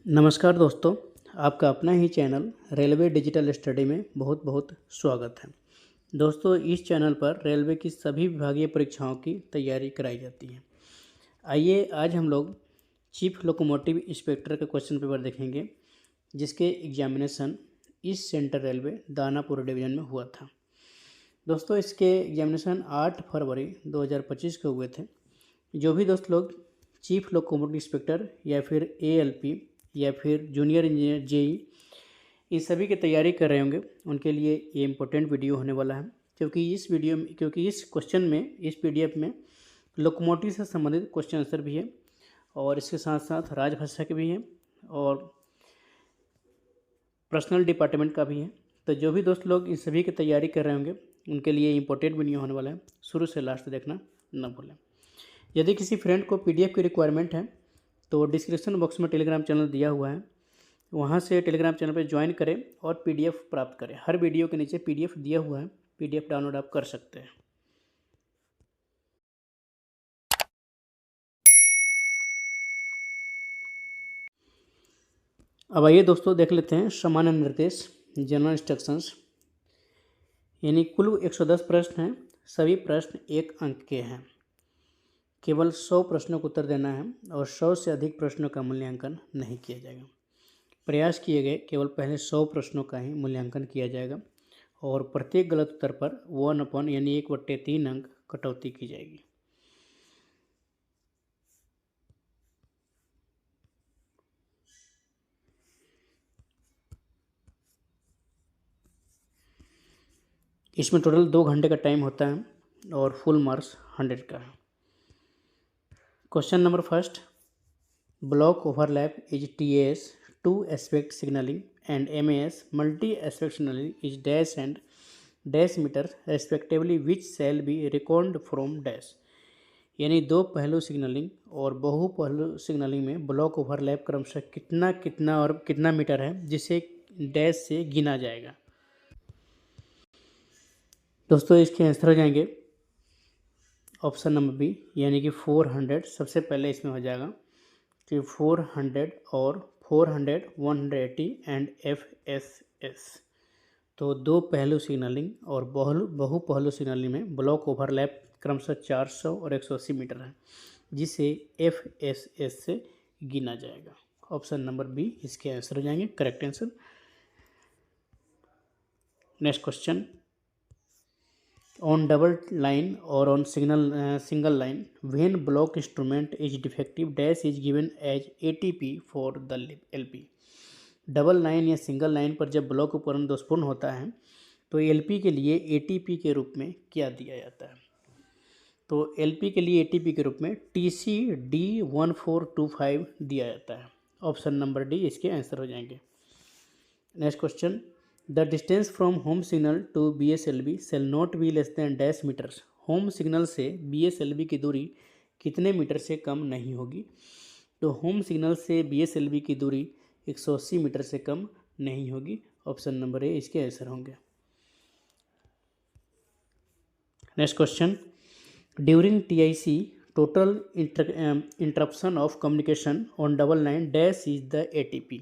नमस्कार दोस्तों, आपका अपना ही चैनल रेलवे डिजिटल स्टडी में बहुत बहुत स्वागत है। दोस्तों, इस चैनल पर रेलवे की सभी विभागीय परीक्षाओं की तैयारी कराई जाती है। आइए आज हम लोग चीफ लोकोमोटिव इंस्पेक्टर का क्वेश्चन पेपर देखेंगे, जिसके examination east central railway Danapur division में हुआ था। दोस्तों, इसके एग्जामिनेशन 8 फरवरी 2025 को हुए थे। जो भी दोस्त लोग चीफ लोकोमोटिव इंस्पेक्टर या फिर ALP या फिर जूनियर इंजीनियर JE इस सभी की तैयारी कर रहे होंगे, उनके लिए ये इम्पोर्टेंट वीडियो होने वाला है। क्योंकि इस क्वेश्चन में, इस PDF में लोकोमोटिव से संबंधित क्वेश्चन आंसर भी है और इसके साथ साथ राजभाषा के भी हैं और पर्सनल डिपार्टमेंट का भी है। तो जो भी दोस्त लोग इन सभी की तैयारी कर रहे होंगे, उनके लिए इम्पोर्टेंट वीडियो होने वाला है। शुरू से लास्ट देखना न भूलें। यदि किसी फ्रेंड को PDF की रिक्वायरमेंट है तो डिस्क्रिप्शन बॉक्स में टेलीग्राम चैनल दिया हुआ है, वहाँ से टेलीग्राम चैनल पर ज्वाइन करें और PDF प्राप्त करें। हर वीडियो के नीचे PDF दिया हुआ है, PDF डाउनलोड आप कर सकते हैं। अब आइए दोस्तों, देख लेते हैं सामान्य निर्देश, जनरल इंस्ट्रक्शंस। यानी कुल 110 प्रश्न हैं। सभी प्रश्न 1 अंक के हैं। केवल 100 प्रश्नों का उत्तर देना है और 100 से अधिक प्रश्नों का मूल्यांकन नहीं किया जाएगा। प्रयास किए गए केवल पहले 100 प्रश्नों का ही मूल्यांकन किया जाएगा और प्रत्येक गलत उत्तर पर 1 यानी 1/3 अंक कटौती की जाएगी। इसमें टोटल 2 घंटे का टाइम होता है और फुल मार्क्स 100 का है। Question number first, block overlap is TAS 2 aspect signalling and MAS multi aspect signaling is dash and dash meter respectively which shall be reckoned from dash। यानी दो पहलू सिग्नलिंग और बहु पहलू सिग्नलिंग में ब्लॉक ओवरलैप क्रमशः कितना कितना और कितना मीटर है, जिसे डैश से गिना जाएगा। दोस्तों, इसके आंसर हो जाएंगे ऑप्शन नंबर बी, यानी कि 400। सबसे पहले इसमें हो जाएगा कि 400 और 400, 180 एंड FSS। तो दो पहलू सिग्नलिंग और बहु पहलू सिग्नलिंग में ब्लॉक ओवरलैप क्रमशः 400 और 180 मीटर है, जिसे FSS से गिना जाएगा। ऑप्शन नंबर बी इसके आंसर हो जाएंगे correct answer. Next question, on double line और on single line when block instrument is defective dash is given as ATP for the LP। Double line या सिंगल लाइन पर जब block उपकरण दोषपूर्ण होता है तो LP के लिए ATP के रूप में क्या दिया जाता है? तो LP के लिए ATP के रूप में TC D1425 दिया जाता है। ऑप्शन नंबर डी इसके आंसर हो जाएंगे। Next question, the distance from home signal to BSLB shall not be less than dash metres. Home signal से BSLB की दूरी कितने मीटर से कम नहीं होगी? तो होम सिग्नल से BSLB की दूरी 180 मीटर से कम नहीं होगी। ऑप्शन नंबर ए इसके आंसर होंगे। Next question, during TIC total interruption of communication on double line dash is the ATP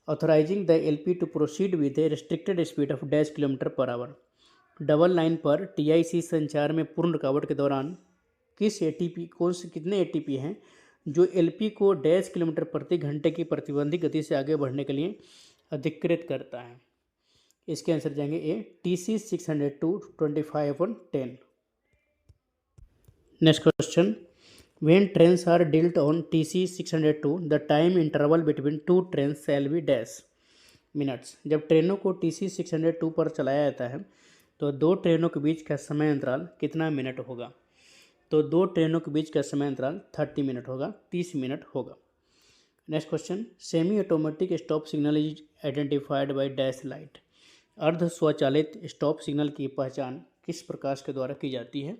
authorising the LP to proceed with a restricted speed of dash kilometre per hour. Double line पर TIC संचार में पूर्ण रुकावट के दौरान कितने ATP हैं जो LP को डैश किलोमीटर प्रति घंटे की प्रतिबंधित गति से आगे बढ़ने के लिए अधिकृत करता है? इसके आंसर जाएंगे ए, TC 602 25/10। Next question, when trains are dealt on TC 602 the time interval between two trains shall be dash minutes। जब ट्रेनों को TC 602 पर चलाया जाता है तो दो ट्रेनों के बीच का समय अंतराल कितना मिनट होगा? तो दो ट्रेनों के बीच का समय अंतराल 30 मिनट होगा, 30 मिनट होगा। Next question, semi automatic stop signal is identified by dash light. अर्ध स्वचालित स्टॉप सिग्नल की पहचान किस प्रकाश के द्वारा की जाती है?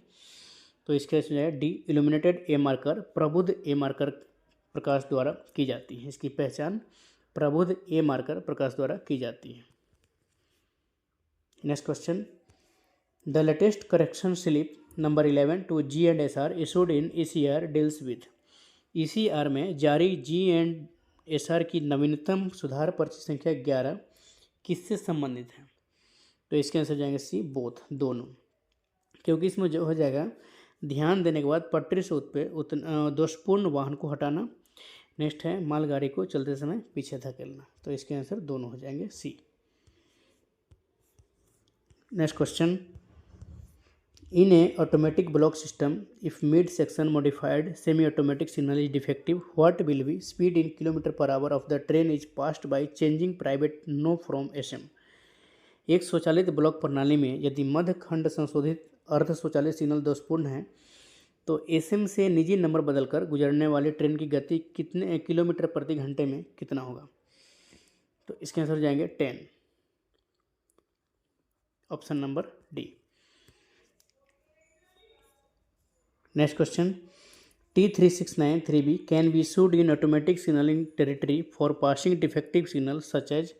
तो इसके जो है डी, इल्यूमिनेटेड ए मार्कर, प्रबुद्ध ए मार्कर प्रकाश द्वारा की जाती है। इसकी पहचान प्रबुद्ध ए मार्कर प्रकाश द्वारा की जाती है। Next question, the latest correction slip number 11 two G and SR issued in ECR deals with. ECR में जारी G and एसआर की नवीनतम सुधार पर्ची संख्या 11 किससे संबंधित है? तो इसके आंसर जाएंगे सी, बोथ, दोनों, क्योंकि इसमें जो हो जाएगा ध्यान देने के बाद पटरी से दोषपूर्ण वाहन को हटाना, नेक्स्ट है मालगाड़ी को चलते समय पीछे धकेलना। तो इसके आंसर दोनों हो जाएंगे C. Next question, in a automatic block system if mid section modified semi automatic signal is defective, what will be speed in km/h of the train is passed by changing private no from SM. एक स्वचालित block प्रणाली में यदि मध्य खंड संशोधित अर्ध स्वचालित signal दोषपूर्ण है तो एसएम से निजी नंबर बदलकर गुजरने वाली ट्रेन की गति कितने किलोमीटर प्रति घंटे में कितना होगा? तो इसके आंसर जाएंगे 10, option number D. Next question, T3693B can be issued in automatic signalling territory for passing defective signal such as.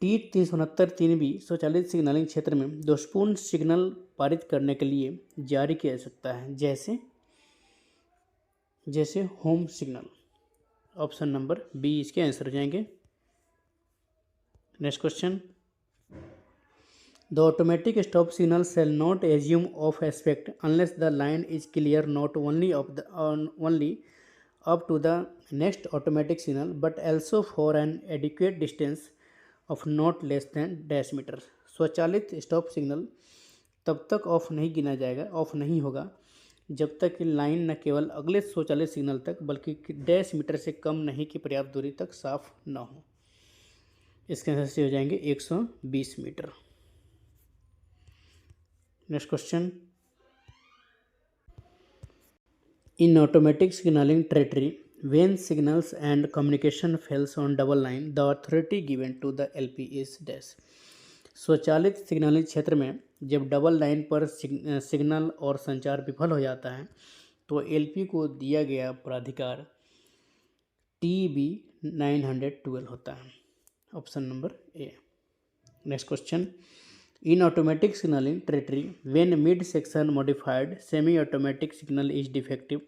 T369-3B स्वचालित सिग्नलिंग क्षेत्र में दोषपूर्ण सिग्नल पारित करने के लिए जारी किया जा सकता है, जैसे home signal. Option number B इसके आंसर हो जाएंगे। Next question, the automatic stop signal shall not assume off aspect unless the line is clear not only up to the next automatic signal but also for an adequate distance of not less than dash metre. स्वचालित stop signal तब तक of नहीं गिना जाएगा, of नहीं होगा जब तक कि लाइन न केवल अगले स्वचालित सिग्नल तक बल्कि डैश मीटर से कम नहीं की पर्याप्त दूरी तक साफ न हो। इसके आंसर से हो जाएंगे 120 metre. Next question, in automatic signalling territory when signals and communication fails on double line the authority given to the LP is dash। स्वचालित सिग्नलिंग क्षेत्र में जब डबल लाइन पर सिग्नल और संचार विफल हो जाता है तो एलपी को दिया गया प्राधिकार TB912 होता है। Option number A. Next question, in automatic signalling territory when mid section modified semi automatic signal is defective,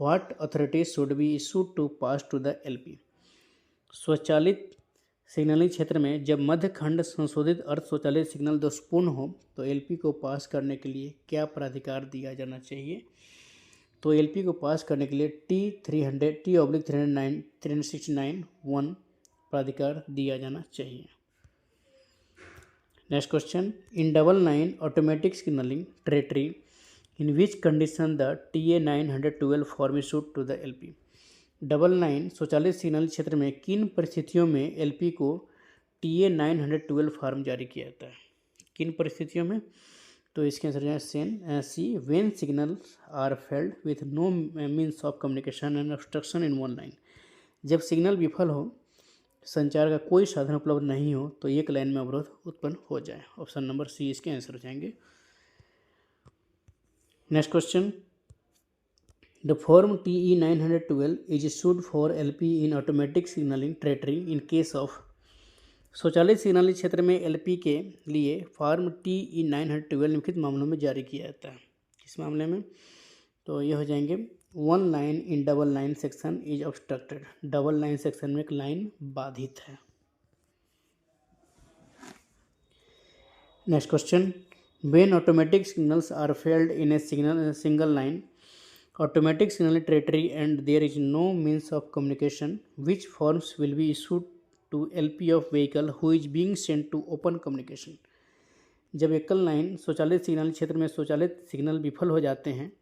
what authority should be issued to pass to the LP. स्वचालित सिग्नलिंग क्षेत्र में जब मध्य खंड संशोधित अर्ध स्वचालित सिग्नल दोषपूर्ण हो तो एलपी को पास करने के लिए क्या प्राधिकार दिया जाना चाहिए? तो एलपी को पास करने के लिए T/369 प्राधिकार दिया जाना चाहिए। Next question, in double line automatic signalling territory in which condition the TA912 form issued to the LP. Double line स्वचालित सिग्नल क्षेत्र में किन परिस्थितियों में एलपी को TA912 फॉर्म जारी किया जाता है? किन परिस्थितियों में? तो इसके आंसर है C, when signal are failed with no means of communication and obstruction in one line. जब सिग्नल विफल हो, संचार का कोई साधन उपलब्ध नहीं हो तो एक लाइन में अवरोध उत्पन्न हो जाए। ऑप्शन नंबर सी इसके आंसर हो जाएंगे। Next question, the form TE912 is issued for LP in automatic signalling territory in case of. स्वचालित सिग्नलिंग क्षेत्र में एलपी के लिए फॉर्म TE912 निम्नलिखित मामलों में जारी किया जाता है। किस मामले में? तो ये हो जाएंगे, one line in double line section is obstructed. Double line section में एक लाइन बाधित है। Next question, when automatic signals are failed in a single line automatic signal territory and there is no means of communication, which forms will be issued to LP of vehicle who is being sent to open communication। जब एकल line स्वचालित signal क्षेत्र में स्वचालित signal विफल हो जाते हैं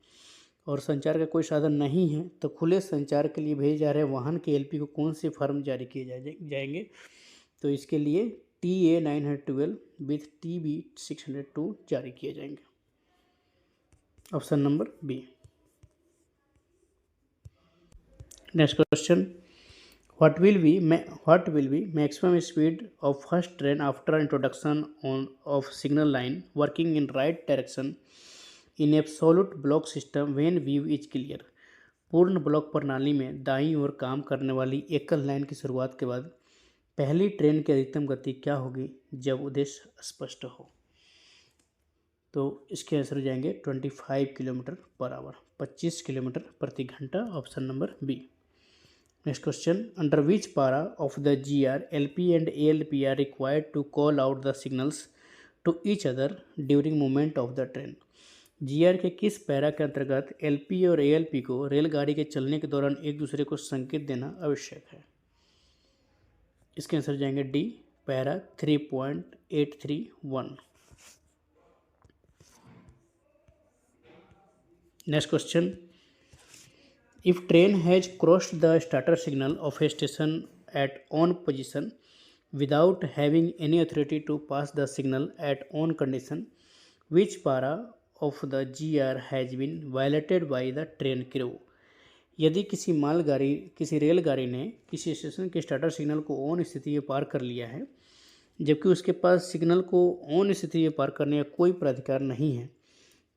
और संचार का कोई साधन नहीं है तो खुले संचार के लिए भेजे जा रहे वाहन के एलपी को कौन से फॉर्म जारी किए जाएंगे? तो इसके लिए TA912 विथ TB602 जारी किए जाएंगे। Option number B. Next question, what will be maximum speed of first train after introduction of signal line working in right direction in absolute block system when view is clear. पूर्ण block प्रणाली में दाईं ओर काम करने वाली एकल line की शुरुआत के बाद पहली ट्रेन की अधिकतम गति क्या होगी जब उद्देश्य स्पष्ट हो? तो इसके आंसर हो जाएंगे 25 km/h, 25 किलोमीटर प्रति घंटा। Option number B. Next question, under which para of the GR LP and ALP are required to call out the signals to each other during movement of the train. GR के किस para के अंतर्गत LP और ALP को रेलगाड़ी के चलने के दौरान एक दूसरे को संकेत देना आवश्यक है? इसके आंसर जाएंगे D, para 3.831। Next question, if train has crossed the starter signal of a station at on position without having any authority to pass the signal at on condition, which para of the GR has been violated by the train crew? यदि किसी रेलगाड़ी ने किसी station के starter signal को on स्थिति में पार कर लिया है जबकि उसके पास सिग्नल को ऑन स्थिति में पार करने का कोई प्राधिकार नहीं है,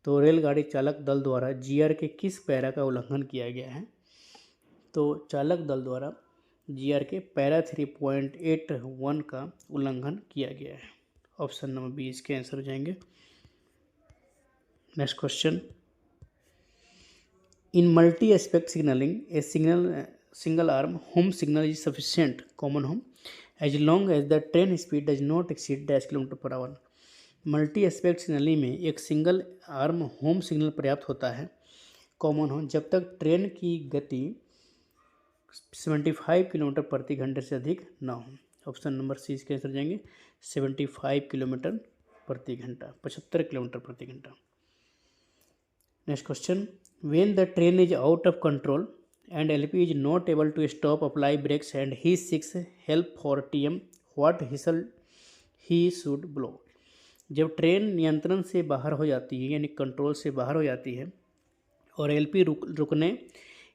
तो रेलगाड़ी चालक दल द्वारा GR के किस पैरा का उल्लंघन किया गया है? तो चालक दल द्वारा GR के पैरा 3.81 का उल्लंघन किया गया है। ऑप्शन नंबर बी इसके आंसर हो जाएंगे। Next question, in multi aspect signalling a single arm home signal is sufficient common home as long as the train speed does not exceed 10 km/h। Multi aspect signalling में एक single arm home signal पर्याप्त होता है common home जब तक train की गति 75 kilometre प्रति घंटे से अधिक ना हो। ऑप्शन नंबर सी इसके आंसर जाएंगे 75 किलोमीटर प्रति घंटा, 75 किलोमीटर प्रति घंटा। Next question, when the train is out of control and LP is not able to stop apply brakes and he seeks help for TM, what whistle he should blow. जब train नियंत्रण से बाहर हो जाती है यानी कंट्रोल से बाहर हो जाती है और LP रुकने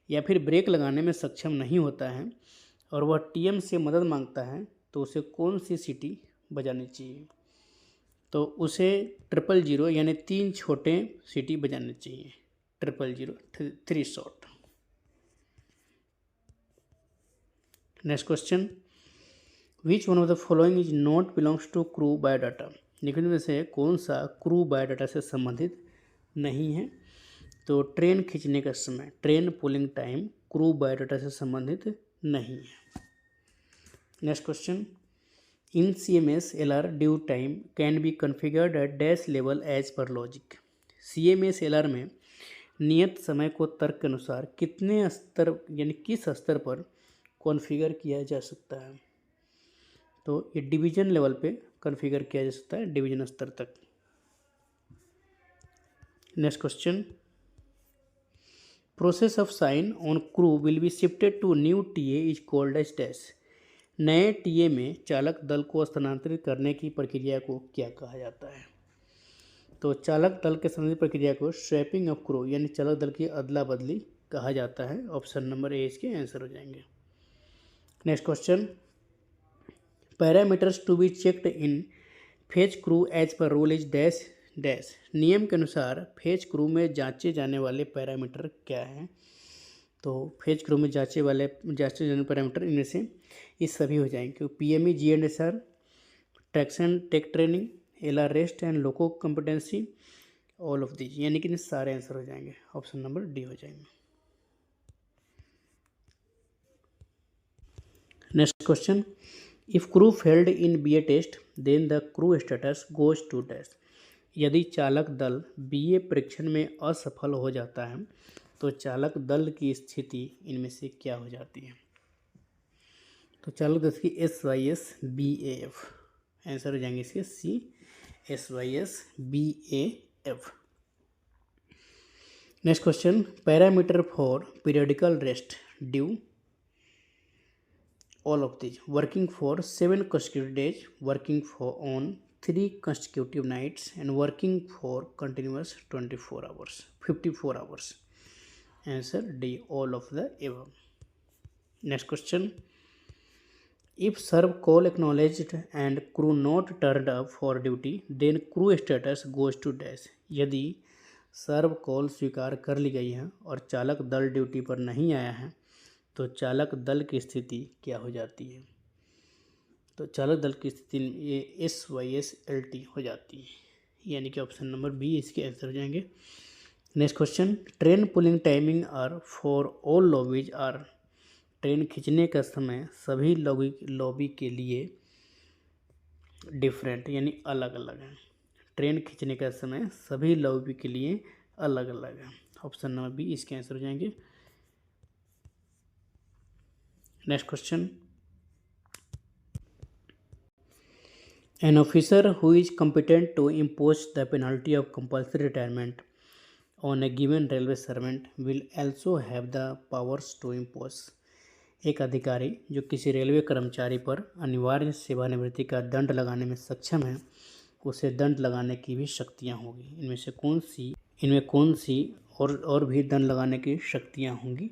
या फिर ब्रेक लगाने में सक्षम नहीं होता है और वह TM से मदद मांगता है तो उसे कौन सी सीटी बजानी चाहिए? तो उसे 000 यानी 3 छोटे सीटी बजाने चाहिए। 000 3 shot. Next question, which one of the following is not belongs to crew biodata. निम्न में से कौन सा क्रू बायोडाटा से संबंधित नहीं है? तो ट्रेन खींचने का समय, train pulling time crew biodata से संबंधित नहीं है। Next question, in CMS LR due time can be configured at dash level as per logic. CMS LR में नियत समय को तर्क के अनुसार कितने स्तर यानी किस स्तर पर कॉन्फ़िगर किया जा सकता है? तो ये डिवीजन लेवल पे कॉन्फ़िगर किया जा सकता है, डिवीजन स्तर तक। Next question, process of sign on crew will be shifted to new TA is called as dash. नए TA में चालक दल को स्थानांतरित करने की प्रक्रिया को क्या कहा जाता है? तो चालक दल के संबंधित प्रक्रिया को स्वैपिंग ऑफ क्रू यानी चालक दल की अदला बदली कहा जाता है। ऑप्शन नंबर ए इसके आंसर हो जाएंगे। Next question, parameters to be checked in phase crew as per rule is dash dash. नियम के अनुसार फेज क्रू में जांचे जाने वाले पैरामीटर क्या हैं? तो फेज क्रू में जांचे जाने पैरामीटर इनमें से ये सभी हो जाएंगे। PME G&SR, traction tech training, LR rest and loco competency, all of these, यानी कि सारे आंसर हो जाएंगे। ऑप्शन नंबर डी हो जाएंगे। Next question, if crew failed in BA test then the crew status goes to dash. यदि चालक दल BA परीक्षण में असफल हो जाता है तो चालक दल की स्थिति इनमें से क्या हो जाती है? तो चालक दल की SYS BAF आंसर हो जाएंगे इसके C, SYS BAF। Next question, parameter for periodical rest due all of this, working for 7 consecutive days, working for on 3 consecutive nights and working for continuous 24 hours 54 hours। Answer D, all of the above. Next question, if serve call acknowledged and crew not turned up for duty then crew status goes to dash। यदि सर्व call स्वीकार कर ली गई है और चालक दल duty पर नहीं आया है तो चालक दल की स्थिति क्या हो जाती है? तो चालक दल की स्थिति ये SYS LT हो जाती है, यानी कि ऑप्शन नंबर बी इसके आंसर हो जाएंगे। Next question, train pulling timing are for all lobbies are train खींचने का समय सभी लॉबी के लिए डिफरेंट यानी अलग अलग है। ट्रेन खींचने का समय सभी लॉबी के लिए अलग अलग है। ऑप्शन नंबर बी इसके आंसर हो जाएंगे। Next question, an officer who is competent to impose the penalty of compulsory retirement on a given railway servant will also have the powers to impose। एक अधिकारी जो किसी रेलवे कर्मचारी पर अनिवार्य सेवानिवृत्ति का दंड लगाने में सक्षम है, उसे दंड लगाने की भी शक्तियां होंगी। इनमें कौन सी और भी दंड लगाने की शक्तियां होंगी?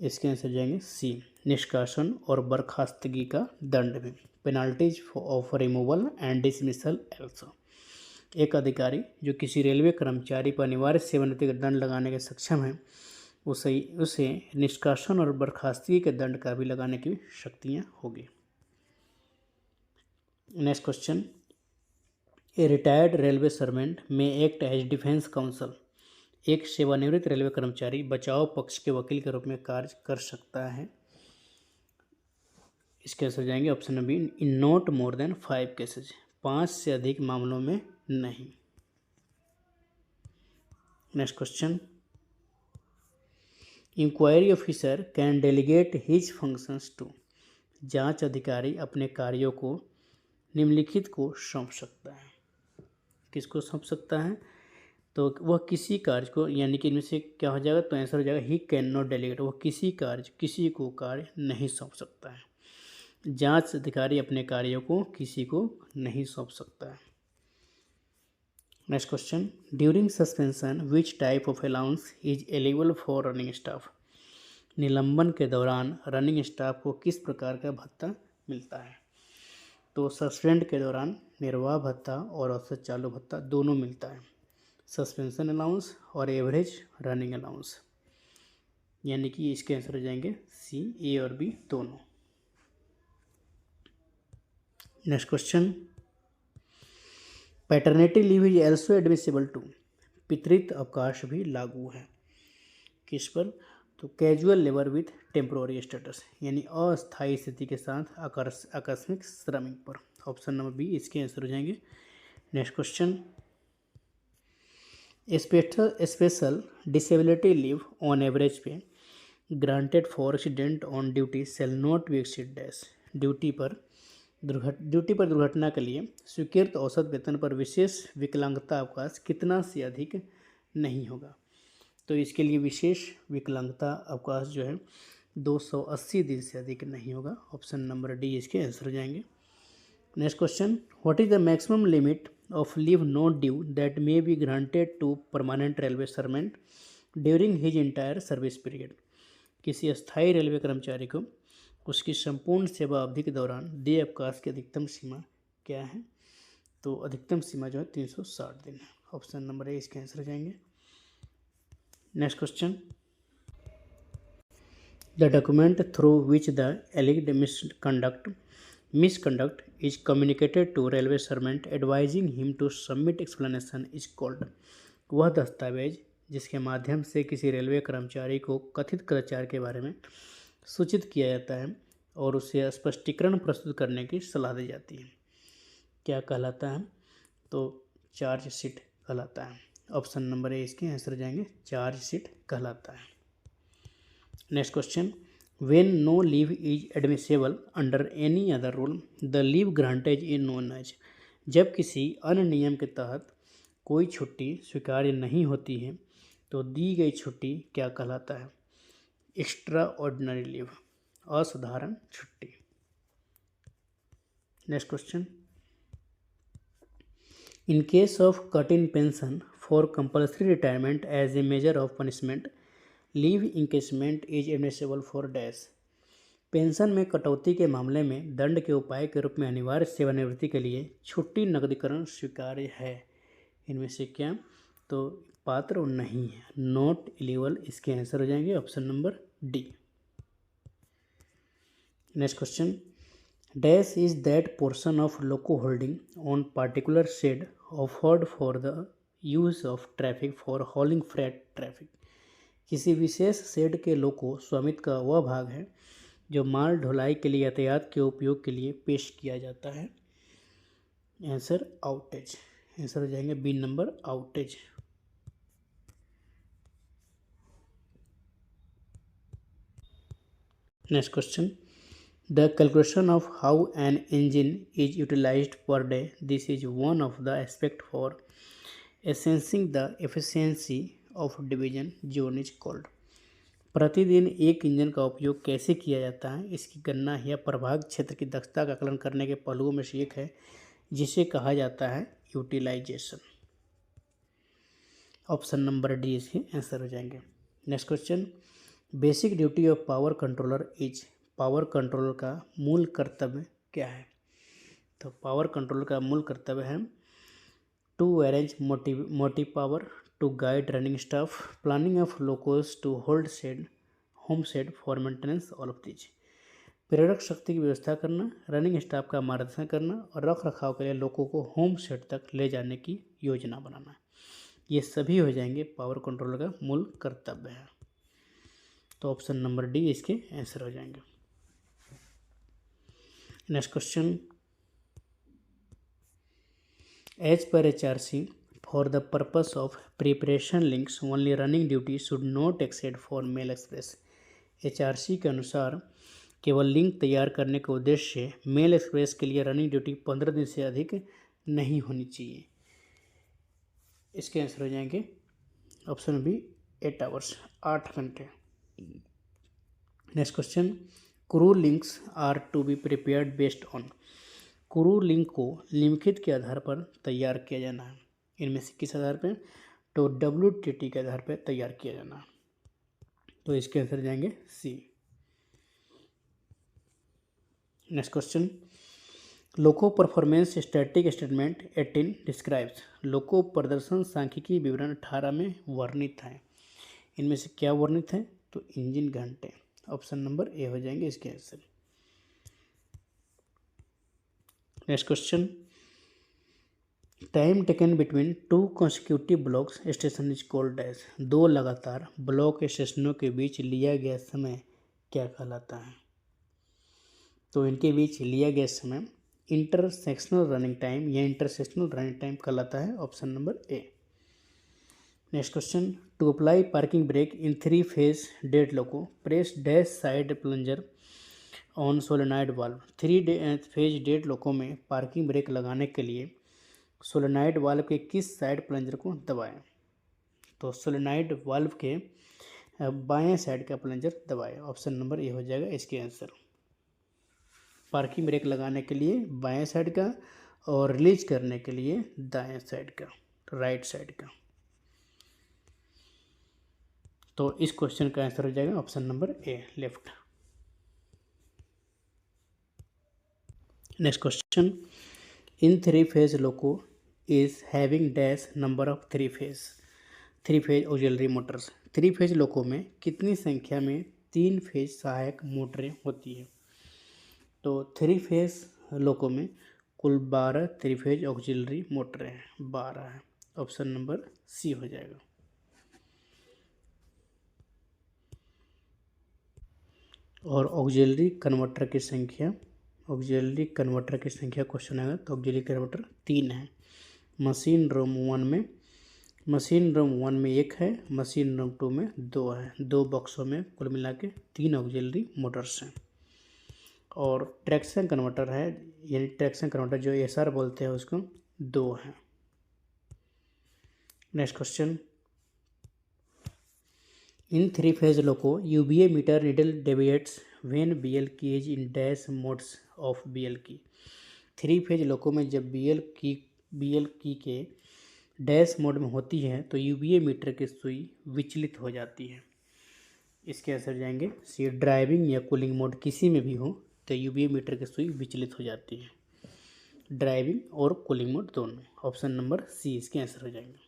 इसके आंसर जाएंगे सी, निष्कासन और बर्खास्तगी का दंड भी, penalties of removal and dismissal also. एक अधिकारी जो किसी रेलवे कर्मचारी पर अनिवार्य सेवानिवृत्ति का दंड लगाने के सक्षम है, उसे निष्कासन और बर्खास्तगी के दंड का भी लगाने की शक्तियाँ होगी। Next question, a retired railway servant में एक्ट एज डिफेंस काउंसल। एक सेवानिवृत्त रेलवे कर्मचारी बचाव पक्ष के वकील के रूप में कार्य कर सकता है। इसके आंसर जाएंगे option number B, in not more than 5 cases, 5 से अधिक मामलों में नहीं। Next question, inquiry officer can delegate his functions to. जांच अधिकारी अपने कार्यों को निम्नलिखित को सौंप सकता है। किसको सौंप सकता है? तो वह किसी कार्य को, यानी कि इनमें से क्या हो जाएगा, तो आंसर हो जाएगा ही कैन नॉट डेलीगेट। वह किसी को कार्य नहीं सौंप सकता है। जांच अधिकारी अपने कार्यों को किसी को नहीं सौंप सकता है। Next question, during suspension which type of allowance is eligible for running staff. निलंबन के दौरान रनिंग स्टाफ को किस प्रकार का भत्ता मिलता है? तो सस्पेंड के दौरान निर्वाह भत्ता और औसत चालू भत्ता दोनों मिलता है, सस्पेंशन अलाउंस और एवरेज रनिंग अलाउंस, यानी कि इसके आंसर हो जाएंगे सी, ए और बी दोनों। Next question, paternity leave is also admissible to. पितृत्व अवकाश भी लागू है किस पर? तो casual labour with temporary status, यानी अस्थायी स्थिति के साथ आकस्मिक श्रमिक पर। ऑप्शन नंबर बी इसके आंसर हो जाएंगे। Next question, special disability leave on average pay granted for accident on duty shall not be exceed dash. Duty पर दुर्घटना के लिए स्वीकृत औसत वेतन पर विशेष विकलांगता अवकाश कितना से अधिक नहीं होगा? तो इसके लिए विशेष विकलांगता अवकाश जो है 280 दिन से अधिक नहीं होगा। ऑप्शन नंबर डी इसके आंसर हो जाएंगे। Next question, what is the maximum limit of leave not due that may be granted to permanent railway servant during his entire service period. किसी अस्थायी रेलवे कर्मचारी को उसकी संपूर्ण सेवा अवधि के दौरान देय अवकाश की अधिकतम सीमा क्या है? तो अधिकतम सीमा जो है 360 दिन है। ऑप्शन नंबर ए इसके आंसर हो जाएंगे। Next question, the document through which the alleged misconduct is communicated to railway servant advising him to submit explanation is called. वह दस्तावेज जिसके माध्यम से किसी रेलवे कर्मचारी को कथित कदाचार के बारे में सूचित किया जाता है और उसे स्पष्टीकरण प्रस्तुत करने की सलाह दी जाती है, क्या कहलाता है? तो चार्जशीट कहलाता है। ऑप्शन नंबर ए इसके आंसर जाएंगे, चार्जशीट कहलाता है। Next question, when no leave is admissible under any other rule the leave granted is known as. जब किसी अन्य नियम के तहत कोई छुट्टी स्वीकार्य नहीं होती है तो दी गई छुट्टी क्या कहलाता है? एक्स्ट्रा ऑर्डिनरी लीव, असाधारण छुट्टी। Next question, in case of cut in pension for compulsory retirement as a measure of punishment leave encashment is admissible for dash. Pension में कटौती के मामले में दंड के उपाय के रूप में अनिवार्य सेवानिवृत्ति के लिए छुट्टी नकदीकरण स्वीकार्य है। इनमें से क्या? तो पात्र नहीं है, नॉट एलिजिबल इसके आंसर हो जाएंगे। Option number D. Next question, dash is that portion of loco holding on particular shed offered for the use of traffic for hauling freight traffic. किसी विशेष शेड के लोको स्वामित्व का वह भाग है जो माल ढुलाई के लिए यातायात के उपयोग के लिए पेश किया जाता है। Answer outage. आंसर हो जाएंगे B number outage. Next question, the calculation of how an engine is utilised per day, this is one of the aspect for assessing the efficiency of division zone is called. प्रतिदिन एक engine का उपयोग कैसे किया जाता है, इसकी गणना या प्रभाग क्षेत्र की दक्षता का आकलन करने के पहलुओं में से एक है, जिसे कहा जाता है यूटिलाइजेशन। ऑप्शन नंबर डी इसके आंसर हो जाएंगे। Next question, basic duty of power controller is, power controller का मूल कर्तव्य क्या है? तो पावर कंट्रोलर का मूल कर्तव्य है to arrange motive power, to guide running staff, planning of locos, to hold shed home shed for maintenance, all of these. प्रेरक शक्ति की व्यवस्था करना, रनिंग स्टाफ का मार्गदर्शन करना और रख रखाव के लिए लोगों को होम सेट तक ले जाने की योजना बनाना, ये सभी हो जाएंगे पावर कंट्रोलर का मूल कर्तव्य है। तो ऑप्शन नंबर डी इसके आंसर हो जाएंगे। Next question, as per HRC for the purpose of preparation links only running duty should not exceed for mail express. HRC के अनुसार केवल लिंक तैयार करने के उद्देश्य से मेल एक्सप्रेस के लिए रनिंग ड्यूटी 15 दिन से अधिक नहीं होनी चाहिए। इसके आंसर हो जाएंगे ऑप्शन बी 8 आवर्स, 8 घंटे। Next question, crew links are to be prepared based on, crew link को निम्नलिखित के आधार पर तैयार किया जाना है, इनमें से किस आधार पर? तो WTT के आधार पर तैयार किया जाना है। तो इसके आंसर जाएंगे सी। नेक्स्ट क्वेश्चन, लोको परफॉर्मेंस स्टैटिक स्टेटमेंट 18 डिस्क्राइब्स, लोको प्रदर्शन सांख्यिकी विवरण 18 में वर्णित है, इनमें से क्या वर्णित है? तो इंजन घंटे। ऑप्शन नंबर ए हो जाएंगे इसके answer. Next question, time taken between two consecutive blocks station is called as, दो लगातार ब्लॉक स्टेशनों के बीच लिया गया समय क्या कहलाता है? तो इनके बीच लिया गया समय इंटरसेक्शनल रनिंग टाइम या इंटरसेक्शनल रनिंग टाइम कहलाता है। Option number A. Next question, to apply parking brake in 3 phase dead loco press dash side plunger on solenoid valve. 3 phase dead loco में पार्किंग ब्रेक लगाने के लिए solenoid valve के किस side plunger को दबाएं? तो सोलेनाइड वाल्व के बाएं साइड का प्लंजर दबाएं। ऑप्शन नंबर ए हो जाएगा इसके आंसर। पार्किंग ब्रेक लगाने के लिए बाएं साइड का और रिलीज करने के लिए दाएं साइड का, राइट साइड का। तो इस क्वेश्चन का आंसर हो जाएगा option number A, left. Next question, in 3 phase loco is having dash number of 3 phase auxiliary motors. 3 phase loco में कितनी संख्या में 3 फेज सहायक मोटरें होती है? तो 3 फेज लोको में कुल 12 3 फेज ऑक्सिलरी मोटरें हैं, 12 है। ऑप्शन नंबर सी हो जाएगा। और ऑक्सिलरी कन्वर्टर की संख्या क्वेश्चन आएगा तो ऑक्सिलरी कन्वर्टर 3 है। मशीन रूम 1 में 1 है, मशीन रूम 2 में 2 है। 2 बक्सों में कुल मिला के 3 ऑक्सिलरी मोटर्स हैं। और ट्रैक्शन कन्वर्टर है, यानी ट्रैक्शन कन्वर्टर जो SR बोलते हैं उसको, 2 है। Next question, in 3 phase loco UVA meter needle deviates when BL key is in dash modes of BL key. 3 phase loco में जब BL की के डैश मोड में होती है तो UVA मीटर की सुई विचलित हो जाती है। इसके आंसर जाएंगे सी। ड्राइविंग या कूलिंग मोड किसी में भी हो तो UVA मीटर की सुई विचलित हो जाती है, ड्राइविंग और कूलिंग मोड दोनों। ऑप्शन नंबर सी इसके आंसर हो जाएंगे।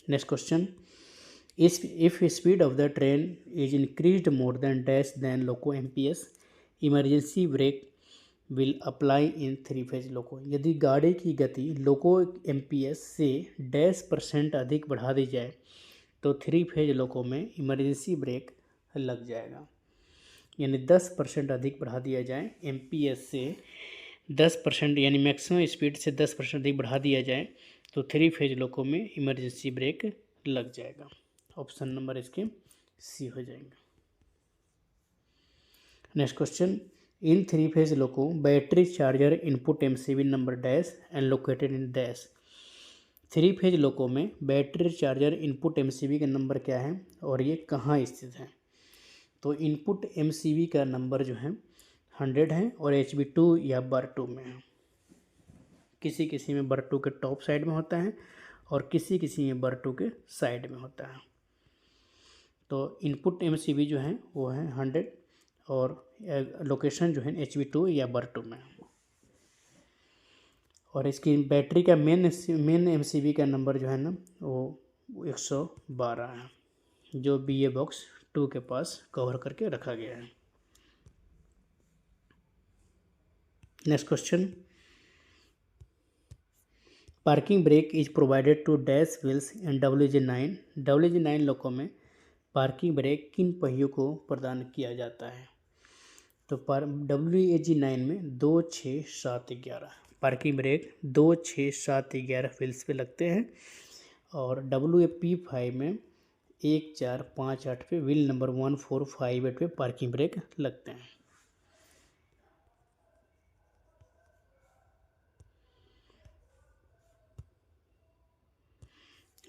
Next question, if speed of the train is increased more than dash then loco MPS, emergency brake will apply in 3 phase loco. यदि गाड़ी की गति लोको एमपीएस से %% अधिक बढ़ा दी जाए तो 3 फेज लोको में इमरजेंसी ब्रेक लग जाएगा। यानी 10% अधिक बढ़ा दिया जाए, एमपीएस से 10% यानी मैक्सिमम स्पीड से 10% अधिक बढ़ा दिया जाए तो 3 फेज लोको में इमरजेंसी ब्रेक लग जाएगा। ऑप्शन नंबर इसके सी हो जाएंगे। Next question, in 3 phase loco battery charger input MCB number dash and located in dash. 3 phase loco में बैटरी चार्जर इनपुट एमसीबी का नंबर क्या है और ये कहाँ स्थित है। तो इनपुट एमसीबी का नंबर जो है 100 है और HB2 या bar2 में है। किसी किसी में bar2 के टॉप साइड में होता है और किसी किसी में bar2 के साइड में होता है। तो इनपुट एमसीबी जो है वो है 100 और लोकेशन जो है HB2 या bar2 में। और इसकी बैटरी का मेन एमसीबी का नंबर जो है ना वो 112 है, जो BA बॉक्स 2 के पास कवर करके रखा गया है। Next question, parking brake is provided to dash wheels and WG9। WG9 loco में पार्किंग ब्रेक किन पहियों को प्रदान किया जाता है। तो WAG9 में 2, 6, 7, 11 पार्किंग ब्रेक 2, 6, 7, 11 व्हील्स पे लगते हैं और WP5 में 1, 4, 5, 8 पे व्हील नंबर 1, 4, 5, 8 पे पार्किंग ब्रेक लगते हैं।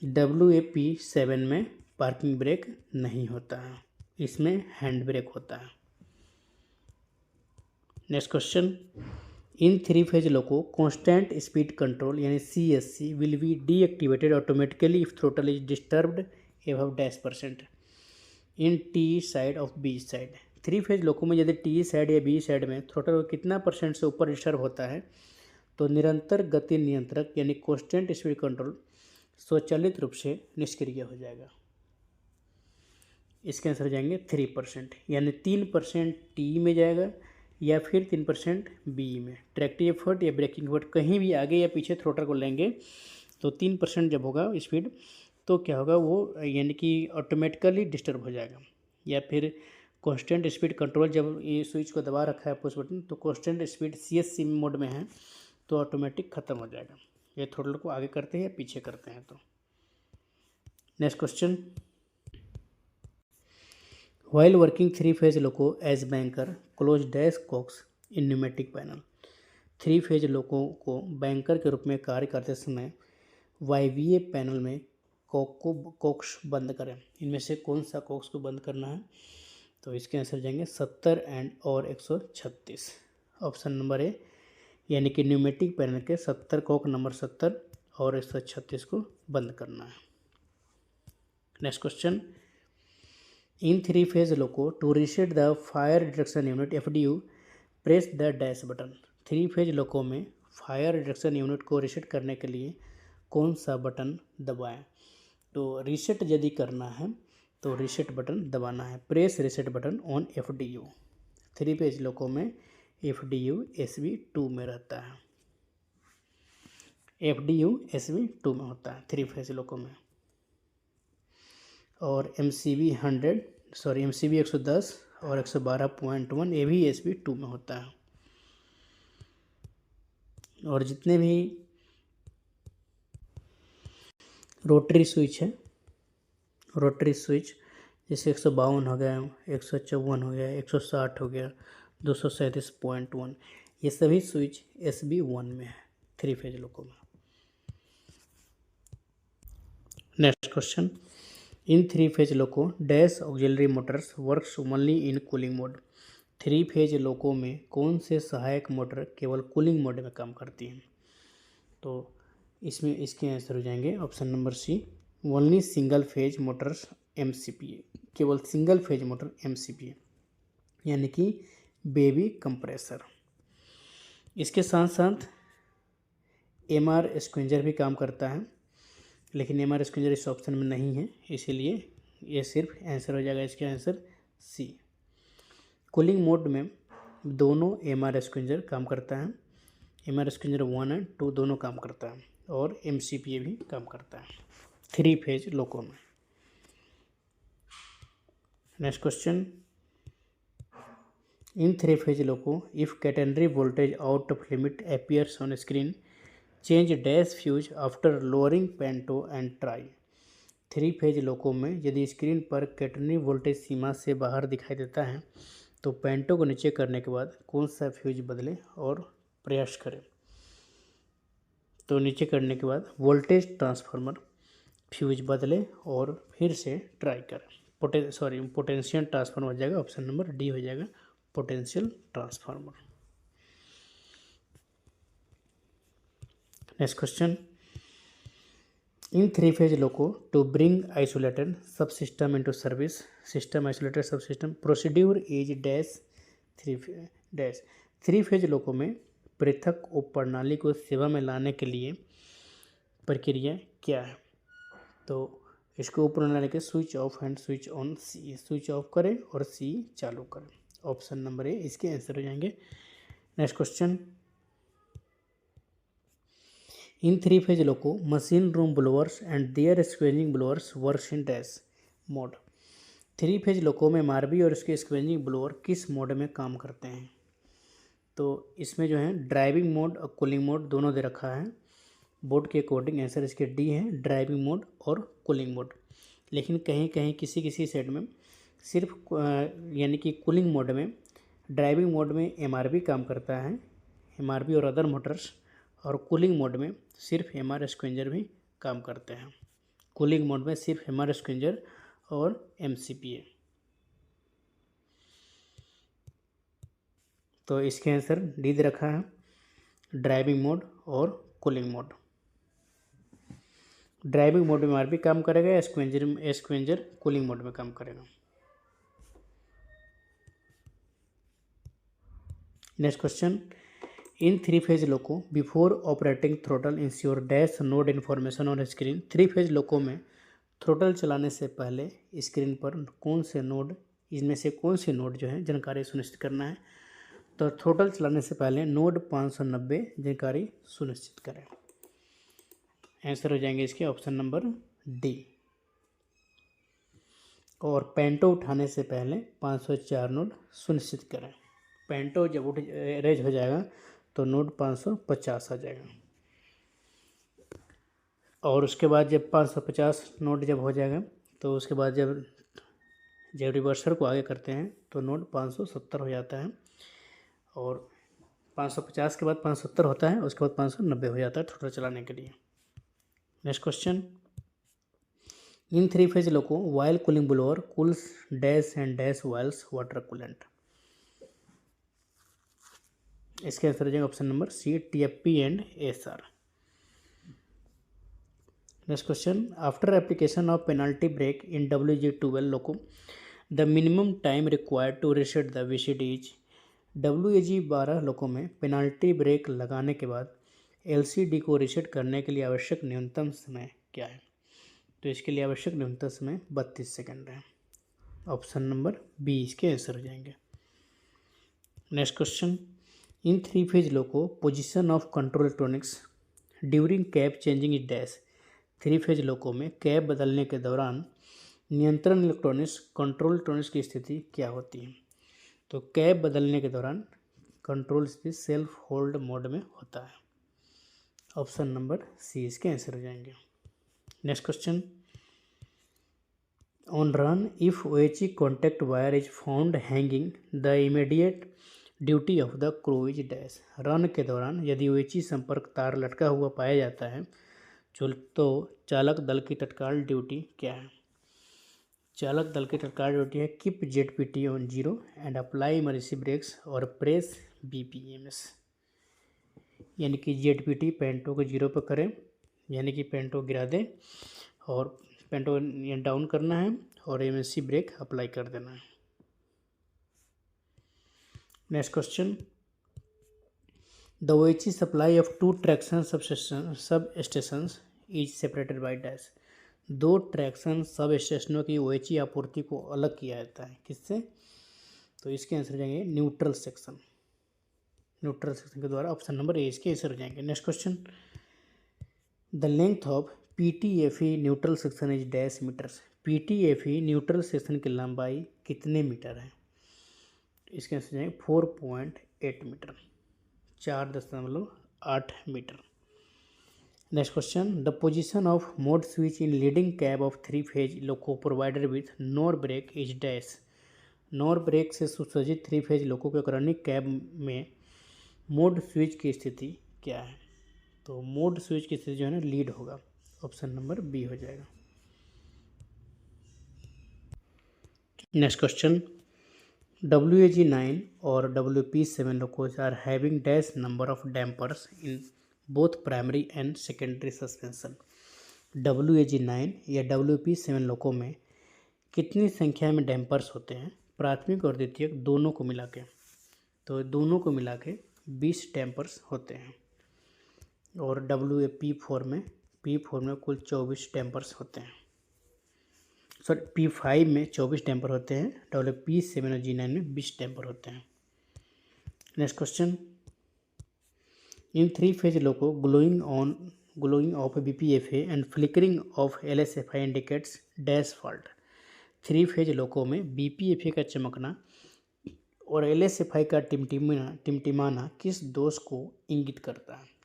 WAP7 में पार्किंग ब्रेक नहीं होता है, इसमें हैंड ब्रेक होता है। Next question, in 3 phase loco constant speed control यानी CSC will be deactivated automatically if throttle is disturbed above %, in T side of B side. 3 phase loco में यदि टी साइड या बी साइड में throttle कितना % से ऊपर disturb होता है तो निरंतर गति नियंत्रक यानी कांस्टेंट स्पीड कंट्रोल स्वचालित रूप से निष्क्रिय हो जाएगा। इसके आंसर जाएंगे 3%, यानी 3% टी में जाएगा या फिर 3% बी में। ट्रैक्टिव एफर्ट या ब्रेकिंग एफर्ट कहीं भी आगे या पीछे थ्रोटल को लेंगे तो 3% जब होगा स्पीड तो क्या होगा वो यानी कि ऑटोमेटिकली डिस्टर्ब हो जाएगा। या फिर कांस्टेंट स्पीड कंट्रोल जब ये स्विच को दबा रखा है पुश बटन तो कांस्टेंट स्पीड CSC मोड में है तो ऑटोमेटिक ख़त्म हो जाएगा। ये थ्रोटल को आगे करते हैं या पीछे करते हैं तो। Next question, While working 3 phase loco as banker close dash cocks in pneumatic panel. 3 phase loco को बैंकर के रूप में कार्य करते समय YVA पैनल में कॉक्स बंद करें। इनमें से कौन सा कॉक्स को बंद करना है तो इसके आंसर जाएंगे 70 और 136। ऑप्शन नंबर ए यानी कि न्यूमेटिक पैनल के 70 कॉक नंबर 70 और 136 को बंद करना है। Next question, in 3 phase loco to reset the fire detection unit FDU press the dash button. 3 phase loco में फायर डिटेक्शन यूनिट को रीसेट करने के लिए कौन सा बटन दबाएं। तो रीसेट यदि करना है तो रीसेट बटन दबाना है, press reset button on FDU। 3 phase loco में FDU SB2 में रहता है, FDU SB2 में होता है 3 फेज लोको में। और MCB 110 और 112.1 ये भी SB2 में होता है। और जितने भी रोटरी स्विच है, रोटरी स्विच जैसे 152 हो गया, 154 हो गया, 160 हो गया, 237.1 ये सभी स्विच SB1 में है 3 फेज लोको में। Next question, in 3 phase loco dash auxiliary motors works only in cooling mode. 3 phase loco में कौन से सहायक मोटर केवल कूलिंग मोड में काम करती हैं। तो इसमें इसके आंसर हो जाएंगे option number C only single phase motors MCPA, केवल सिंगल फेज मोटर MCPA यानी कि बेबी कंप्रेसर। इसके साथ साथ MR स्क्विंजर भी काम करता है, लेकिन MR स्क्विंजर इस ऑप्शन में नहीं है, इसीलिए ये सिर्फ आंसर हो जाएगा इसका आंसर सी। कूलिंग मोड में दोनों एमआर स्क्वेंजर काम करता है, एमआर स्क्वेंजर 1 एंड 2 दोनों काम करता है, और एमसीपीए भी काम करता है 3 फेज लोको में। Next question, in 3 phase loco if catenary voltage out of limit appears on screen change dash fuse after lowering panto and try. 3 phase loco में यदि स्क्रीन पर कैटेनरी वोल्टेज सीमा से बाहर दिखाई देता है तो पेंटो को नीचे करने के बाद कौन सा फ्यूज बदले और प्रयास करें। तो नीचे करने के बाद वोल्टेज ट्रांसफार्मर फ्यूज बदले और फिर से ट्राई करें। पोटेंशियल ट्रांसफार्मर हो जाएगा, ऑप्शन नंबर डी हो जाएगा potential transformer. Next question, in 3 phase loco to bring isolated sub system into service, system isolated sub system procedure is dash 3 phase loco में पृथक उप प्रणाली को सेवा में लाने के लिए प्रक्रिया क्या है। तो इसको उप प्रणाली के switch off and switch on, C switch off करें और सी चालू करें, ऑप्शन नंबर ए इसके आंसर हो जाएंगे। Next question, in 3 phase loco machine room blowers and their scavenging blowers works in dash mode. 3 phase loco में मारबी और इसके स्क्वेंजिंग ब्लोअर किस मोड में काम करते हैं। तो इसमें जो है ड्राइविंग मोड और कूलिंग मोड दोनों दे रखा है, बोर्ड के अकॉर्डिंग आंसर इसके डी है, ड्राइविंग मोड और कूलिंग मोड। लेकिन कहीं कहीं किसी सेट में सिर्फ यानी कि कूलिंग मोड में, ड्राइविंग मोड में एमआरबी काम करता है, एमआरबी और अदर मोटर्स, और कूलिंग मोड में सिर्फ एमआर स्क्वेंजर भी काम करते हैं। कूलिंग मोड में सिर्फ एमआर स्क्वेंजर और एमसीपीए। तो इसके आंसर डी दे रखा है, ड्राइविंग मोड और कूलिंग मोड। ड्राइविंग मोड में एमआरबी काम करेगा, स्क्वेंजर कूलिंग मोड में काम करेगा। Next question, in 3 phase loco before operating throttle ensure dash node information on screen. 3 phase loco में थ्रोटल चलाने से पहले स्क्रीन पर कौन से नोड, इनमें से कौन से नोड जो है जानकारी सुनिश्चित करना है। तो थ्रोटल चलाने से पहले नोड 590 जानकारी सुनिश्चित करें, आंसर हो जाएंगे इसके ऑप्शन नंबर डी। और पेंटो उठाने से पहले 504 नोड सुनिश्चित करें। पेंटो जब रेज हो जाएगा तो नोड 550 आ जाएगा, और उसके बाद जब 550 नोड जब हो जाएगा तो उसके बाद जब रिवर्सर को आगे करते हैं तो नोड 570 हो जाता है, और 550 के बाद 570 होता है, उसके बाद 590 हो जाता है थ्रोटल चलाने के लिए। Next question, in 3 phase loco while cooling blower cools dash and dash whiles water coolant. इसके आंसर हो जाएगा option number C, TFP and SR. Next question, after application of penalty brake in WG12 loco the minimum time required to reset the VCD is. WG12 loco में penalty break लगाने के बाद LCD को reset करने के लिए आवश्यक न्यूनतम समय क्या है। तो इसके लिए आवश्यक न्यूनतम समय 32 सेकंड है, ऑप्शन नंबर बी इसके आंसर हो जाएंगे। Next question, in 3 phase loco position of control electronics during cab changing is dash. 3 phase loco में कैब बदलने के दौरान नियंत्रण इलेक्ट्रॉनिक्स कंट्रोल इलेक्ट्रॉनिक्स की स्थिति क्या होती है। तो कैब बदलने के दौरान कंट्रोल स्थिति सेल्फ होल्ड मोड में होता है, ऑप्शन नंबर सी इसके आंसर हो जाएंगे। Next question, on run if OHE contact wire is found hanging the immediate duty of the crew is dash. Run के दौरान यदि OHE संपर्क तार लटका हुआ पाया जाता है तो चालक दल की तत्काल ड्यूटी क्या है। चालक दल की तत्काल ड्यूटी है keep ZPT on 0 and apply emergency brakes और प्रेस BPMS। यानी कि ZPT पेंटो को 0 पर करें, यानी कि पेंटो गिरा दें और पेंटो डाउन करना है और इमरजेंसी ब्रेक अप्लाई कर देना है। Next question, the OHE supply of 2 traction sub stations is separated by dash. 2 traction sub स्टेशनों की OHE आपूर्ति को अलग किया जाता है, किससे। तो इसके आंसर जाएंगे न्यूट्रल सेक्शन। न्यूट्रल सेक्शन के द्वारा। ऑप्शन नंबर ए इसके आंसर हो जाएंगे। Next question, the length of PTFE neutral section is dash metres. PTFE neutral section की लंबाई कितने मीटर है? इसके आंसर हो जाएंगे 4.8 metre, 4.8 metre. Next question, the position of mode switch in leading cab of 3 phase loco provided with Knorr brake is dash. Knorr brake से सुसज्जित 3 phase loco के क्रॉनिक कैब में मोड स्विच की स्थिति क्या है? तो मोड स्विच की स्थिति जो है ना लीड होगा। ऑप्शन नंबर बी हो जाएगा। नेक्स्ट क्वेश्चन, WAG9 और WP7 locos are having dash number of dampers in both primary and secondary suspension. WAG9 या WP7 लोको में कितनी संख्या में डैम्पर्स होते हैं प्राथमिक और द्वितीयक दोनों को मिला के? तो दोनों को मिला के 20 डैम्पर्स होते हैं। और WP4 में कुल 24 डैम्पर्स होते हैं। सॉरी, P5 में 24 डैम्पर होते हैं, WP7 और G9 में 20 डैम्पर होते हैं। Next question, in 3 phase loco glowing of BPFA and flickering of LSFI indicates dash fault। 3 phase loco में BPFA का चमकना और LSFI का टिमटिमाना किस दोष को इंगित करता है?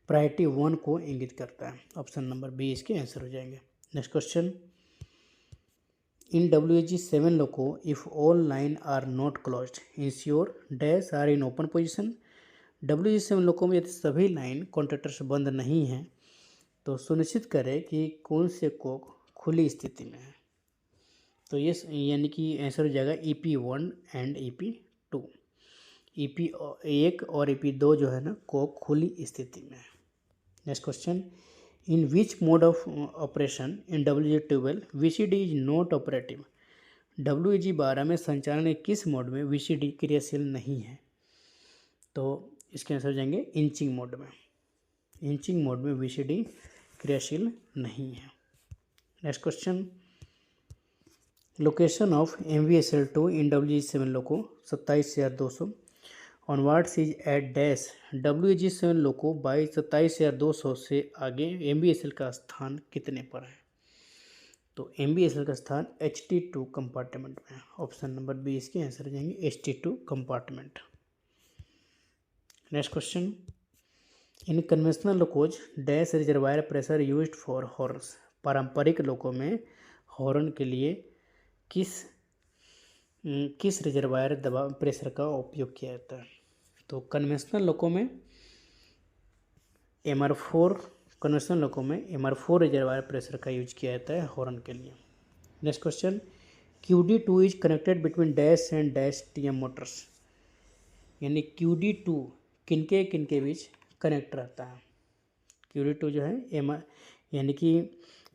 प्रायोरिटी 1 को इंगित करता है। ऑप्शन नंबर बी इसके आंसर हो जाएंगे। Next question, in WAG7 loco if all line are not closed ensure dash are in open position. WAG7 loco में यदि सभी लाइन कॉन्ट्रैक्टर्स बंद नहीं हैं तो सुनिश्चित करें कि कौन से कोक खुली स्थिति में है। तो ये यानी कि आंसर हो जाएगा EP1 एंड EP2। EP1 और EP2 जो है ना कोक खुली स्थिति में है। Next question, in which mode of operation in WAG12 VCD is not operative. WAG12 में संचालन के किस मोड में VCD क्रियाशील नहीं है? तो इसके आंसर हो जाएंगे इंचिंग मोड में। इंचिंग मोड में VCD क्रियाशील नहीं है। Next question, location of MVSL2 in WAG7 loco 27,200 onwards is at dash. WAG7 loco 27,200 से आगे MVSL का स्थान कितने पर है? तो MVSL का स्थान HT2 कंपार्टमेंट में है। ऑप्शन नंबर बी इसके आंसर हो जाएंगे HT2 compartment. Next question, in conventional locos dash reservoir pressure used for horns. पारंपरिक लोको में हॉर्न के लिए किस रिजर्वायर दबाव प्रेशर का उपयोग किया जाता है? तो कन्वेंशनल लोको में MR4 रिजर्वायर प्रेशर का यूज किया जाता है हॉर्न के लिए। Next question, QD2 is connected between dash and dash TM Motors. यानी QD2 किनके बीच कनेक्ट रहता है? QD2 जो है यानी कि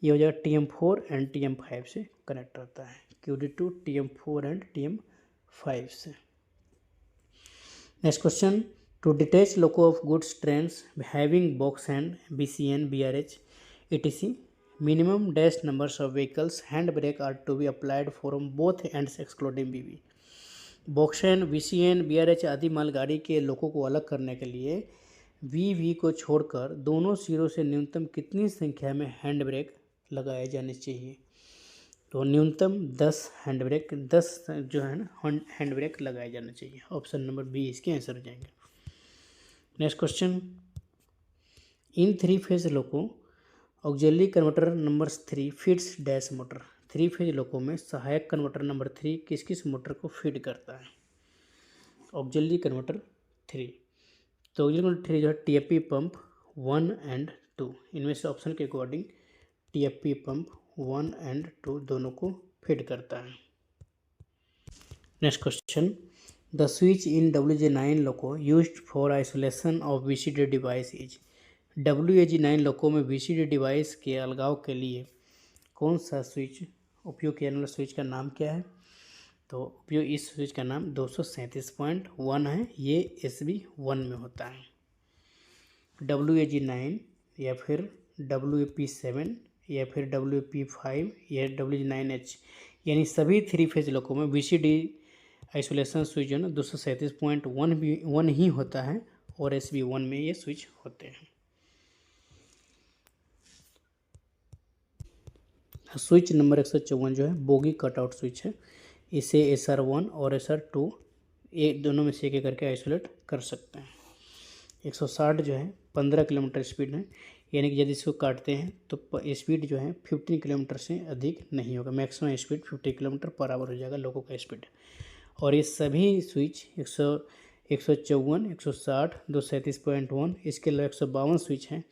ये हो जाएगा TM4 एंड TM5 से कनेक्ट रहता है। QD2 TM4 एंड TM5 से। Next question, to detach loco of goods trains having box and BCN BRH etc minimum dash numbers of vehicles hand brake are to be applied from both ends excluding BB। Box and BCN BRH आदि मालगाड़ी के लोको को अलग करने के लिए VV को छोड़कर दोनों सिरों से न्यूनतम कितनी संख्या में हैंड ब्रेक लगाए जाने चाहिए? तो न्यूनतम 10 हैंड ब्रेक जो है ना हैंड ब्रेक लगाए जाना चाहिए। ऑप्शन नंबर बी इसके आंसर हो जाएंगे। Next question, in 3 phase loco auxiliary converter number 3 feeds dash motor. 3 phase loco में सहायक कन्वर्टर नंबर 3 किस मोटर को फीड करता है? Auxiliary converter 3। तो ऑक्सिलरी कन्वर्टर 3 जो है TFP पंप 1 एंड 2, इनमें से ऑप्शन के अकॉर्डिंग TFP पंप 1 एंड 2 दोनों को फीड करता है। Next question, the switch in WAG9 loco used for isolation of VCD device is. WAG9 लोको में VCD डिवाइस के अलगाव के लिए कौन सा स्विच उपयोग किया जाने वाला स्विच का नाम क्या है? तो उपयोग इस स्विच का नाम 237.1 है। ये SB1 में होता है। WAG9 या फिर WP7 या फिर WP5 या WAG9H यानी सभी 3 फेज लोको में VCD आइसोलेशन स्विच जो है ना 237.1 ही होता है और SB1 में ये स्विच होते हैं। स्विच नंबर 154 जो है बोगी कटआउट स्विच है। इसे SR1 और SR2 ये दोनों में से एक करके आइसोलेट कर सकते हैं। 160 जो है 15 किलोमीटर स्पीड है, यानी कि यदि इसको काटते हैं तो स्पीड जो है 15 किलोमीटर से अधिक नहीं होगा। Maximum speed 50 kilometre per our हो जाएगा लोगों का स्पीड। और ये सभी स्विच 154, 160, 237.1, इसके अलावा 152 स्विच हैं,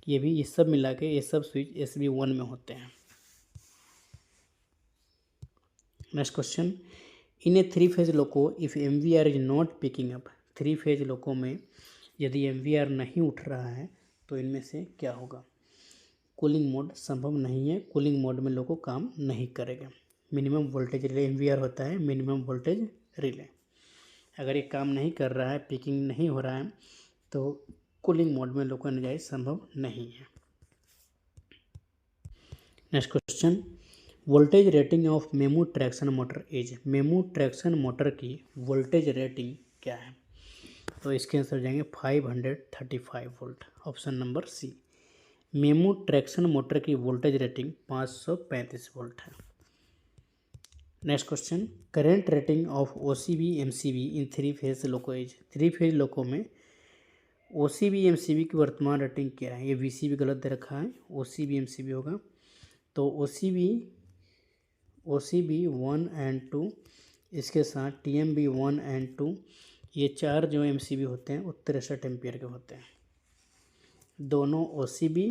ये सब मिला के ये सब स्विच SB1 में होते हैं। Next question, in a 3 phase loco if MVR is not picking up. 3 phase loco में यदि MVR नहीं उठ रहा है तो इनमें से क्या होगा? कूलिंग मोड संभव नहीं है, कूलिंग मोड में लोको काम नहीं करेगा। मिनिमम वोल्टेज रिले MVR होता है, मिनिमम वोल्टेज रिले। अगर ये काम नहीं कर रहा है, पिकिंग नहीं हो रहा है, तो कूलिंग मोड में लोको एनर्जाइज संभव नहीं है। Next question, voltage rating of MEMU traction motor is. MEMU traction motor की वोल्टेज रेटिंग क्या है? तो इसके आंसर जाएंगे 535 volt, option number C. MEMU traction motor की वोल्टेज रेटिंग 535 वोल्ट है। Next question, current rating of OCB MCB in 3 phase loco is. 3 phase loco में OCB MCB की वर्तमान रेटिंग क्या है? ये VCB गलत दे रखा है, OCB MCB होगा। तो OCB 1 एंड 2, इसके साथ TMB 1 एंड 2, ये 4 जो MCB होते हैं वो 63 एम्पियर के होते हैं। दोनों OCB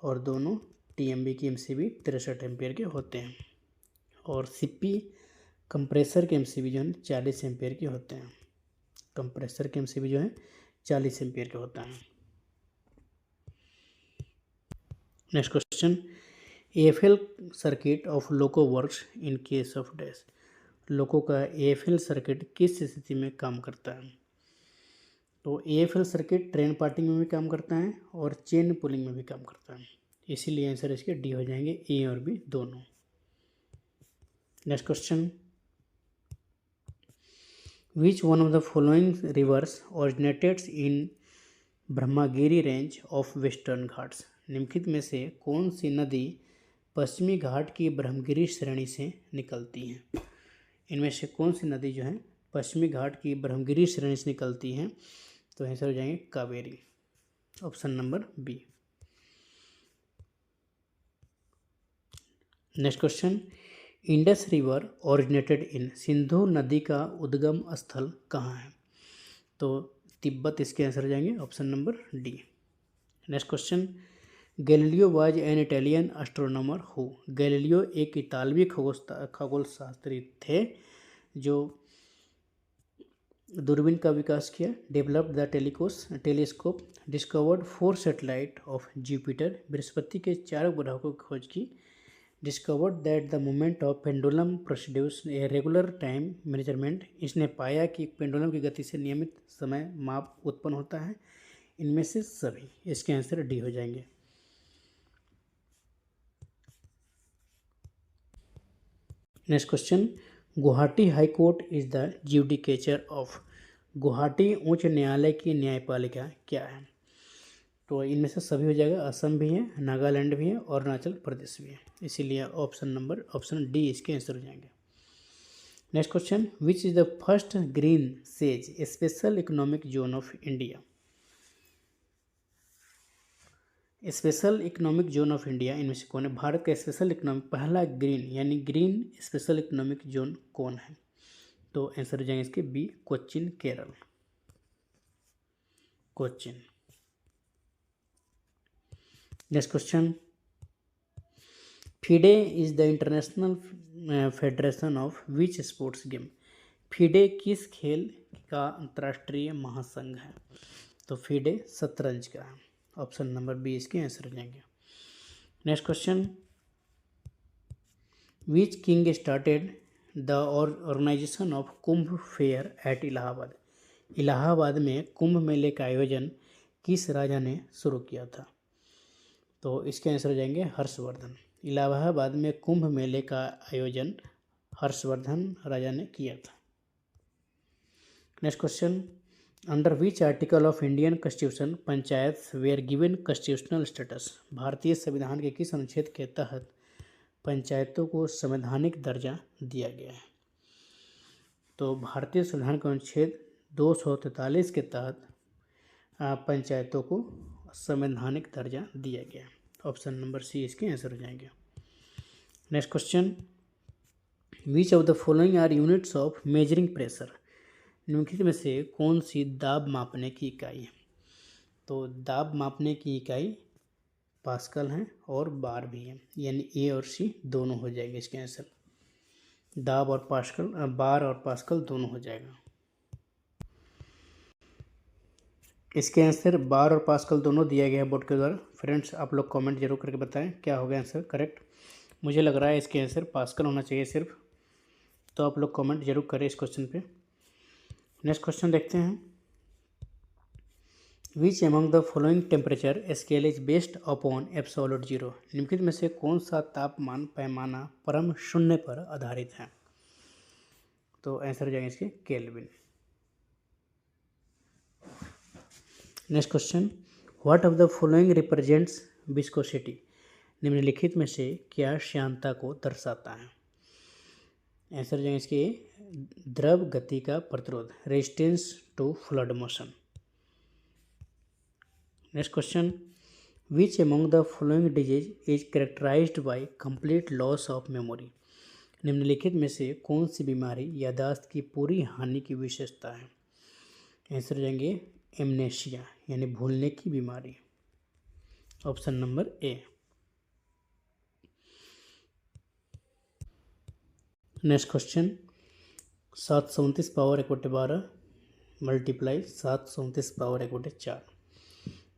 और दोनों TMB की MCB 63 एम्पियर के होते हैं। और CP कंप्रेसर के MCB जो है 40 एम्पियर के होते हैं। कंप्रेसर के MCB जो है 40 एम्पियर के होता है। Next question, AFL circuit of loco works in case of dash. Loco का AFL सर्किट किस स्थिति में काम करता है? तो AFL सर्किट ट्रेन पार्टिंग में भी काम करता है और चेन पुलिंग में भी काम करता है, इसीलिए आंसर इसके डी हो जाएंगे, A और B दोनों। Next question, which one of the following rivers originates in Brahmagiri range of Western Ghats. निम्नलिखित में से कौन सी नदी पश्चिमी घाट की ब्रह्मगिरी श्रेणी से निकलती हैं? इनमें से कौन सी नदी जो है पश्चिमी घाट की ब्रह्मगिरी श्रेणी से निकलती हैं? तो आंसर हो जाएंगे Kaveri, option number B। Next question, Indus river originated in. Sindhu नदी का उद्गम स्थल कहाँ है? तो तिब्बत इसके आंसर हो जाएंगे, option number D। Next question, Galileo was an Italian astronomer who. Galileo एक इतालवी खगोल शास्त्री थे जो दूरबीन का विकास किया। Developed the telescope, discovered 4 satellite of Jupiter, Brihaspati के 4 ग्रहों की खोज की। Discovered that the movement of pendulum produce a regular time measurement. इसने पाया कि पेंडुलम की गति से नियमित समय माप उत्पन्न होता है। इनमें से सभी, इसके आंसर डी हो जाएंगे। Next question, Guwahati high court is the judicature of. Guwahati उच्च न्यायालय की न्यायपालिका क्या है? तो इनमें से सभी हो जाएगा, असम भी है, नागालैंड भी है और अरुणाचल प्रदेश भी है, इसीलिए ऑप्शन डी इसके आंसर हो जाएंगे। Next question, which is the first green SEZ special economic zone of India. Special economic zone of India इनमें से कौन है? भारत का स्पेशल इकोनॉमिक पहला ग्रीन यानी ग्रीन स्पेशल इकोनॉमिक जोन कौन है? तो आंसर हो जाएंगे इसके B, Cochin, Kerala, Cochin. Next question, FIDE is the international federation of which sports game. FIDE किस खेल का अंतर्राष्ट्रीय महासंघ है? तो FIDE शतरंज का है, ऑप्शन नंबर B इसके आंसर हो जाएंगे। Next question, which king started the organisation of Kumbh fair at Allahabad. Allahabad में कुंभ मेले का आयोजन किस राजा ने शुरू किया था? तो इसके आंसर हो जाएंगे हर्षवर्धन। इलाहाबाद में कुंभ मेले का आयोजन हर्षवर्धन राजा ने किया था। Next question, under which article of Indian constitution panchayat were given constitutional status? भारतीय संविधान के किस अनुच्छेद के तहत पंचायतों को संवैधानिक दर्जा दिया गया है? तो भारतीय संविधान के अनुच्छेद 243 के तहत पंचायतों को संवैधानिक दर्जा दिया गया है। ऑप्शन नंबर सी इसके आंसर हो जाएंगे। Next question, which of the following are units of measuring pressure? निम्नलिखित में से कौन सी दाब मापने की इकाई है? तो दाब मापने की इकाई पास्कल है और बार भी है, यानी ए और सी दोनों हो जाएंगे इसके आंसर। दाब और पास्कल, बार और पास्कल दोनों हो जाएगा इसके आंसर। बार और पास्कल दोनों दिया गया है बोर्ड के द्वारा। फ्रेंड्स आप लोग कमेंट जरूर करके बताएं क्या होगा आंसर करेक्ट। मुझे लग रहा है इसके आंसर पास्कल होना चाहिए सिर्फ, तो आप लोग कमेंट जरूर करें इस क्वेश्चन पे। नेक्स्ट क्वेश्चन देखते हैं, विच among the following temperature scale is based upon absolute zero? निम्नलिखित में से कौन सा तापमान पैमाना परम शून्य पर आधारित है? तो आंसर हो जाएंगे इसके kelvin. Next question, what of the following represents viscosity? निम्नलिखित में से क्या श्यानता को दर्शाता है? आंसर हो जाएंगे इसके द्रव गति का प्रतिरोध, resistance to fluid motion. Next question, which among the following disease is characterized by complete loss of memory? निम्नलिखित में से कौन सी बीमारी याददाश्त की पूरी हानि की विशेषता है? आंसर हो जाएंगे एमनेशिया, यानी भूलने की बीमारी। Option number A. Next question, 729 power equal 12 multiply 729 power equal 4,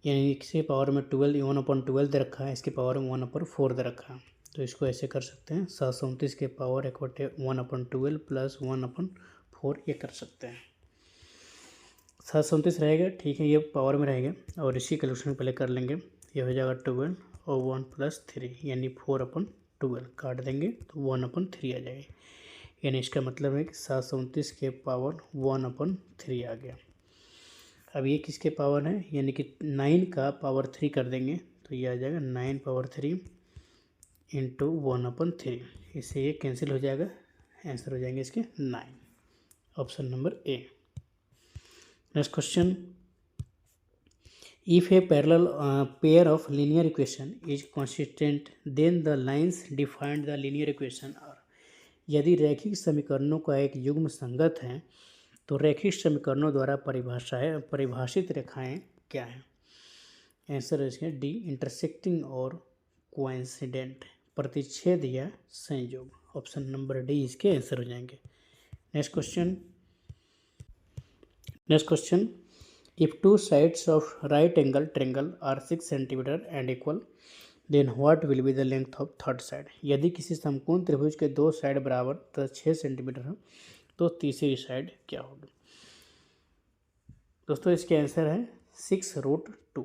यानी इसके पावर में 12 1/12 दे रखा है, इसके पावर में 1/4 दे रखा है। तो इसको ऐसे कर सकते हैं 729 के पावर इक्वल 1/12 प्लस 1/4 ये कर सकते हैं। 737 रहेगा, ठीक है, ये पावर में रहेगा और इसी कैलकुलेशन पहले कर लेंगे। ये हो जाएगा 12 और 1 + 3 यानी 4/12 काट देंगे तो 1/3 आ जाएगा, यानी इसका मतलब है कि 737 के पावर 1/3 आ गया। अब ये किसके पावर है, यानी कि 9 का पावर 3 कर देंगे तो ये आ जाएगा 9/3 इंटू 1/3, इससे ये कैंसिल हो जाएगा, आंसर हो जाएंगे इसके 9। Option number A. Next question, if a parallel pair of linear equation is consistent then the lines defined the linear equation are? यदि रैखिक समीकरणों का एक युग्म संगत है तो रैखिक समीकरणों द्वारा परिभाषित रेखाएं क्या हैं? आंसर है इसके डी, इंटरसेक्टिंग और कोइंसिडेंट, प्रतिच्छेद या संयोग। ऑप्शन नंबर डी इसके आंसर हो जाएंगे। Next question, if two sides of right angle triangle are 6 centimetre and equal then what will be the length of third side? यदि किसी समकोण त्रिभुज के दो साइड बराबर तथा 6 सेंटीमीटर है तो तीसरी साइड क्या होगी? दोस्तों इसके आंसर है 6√2।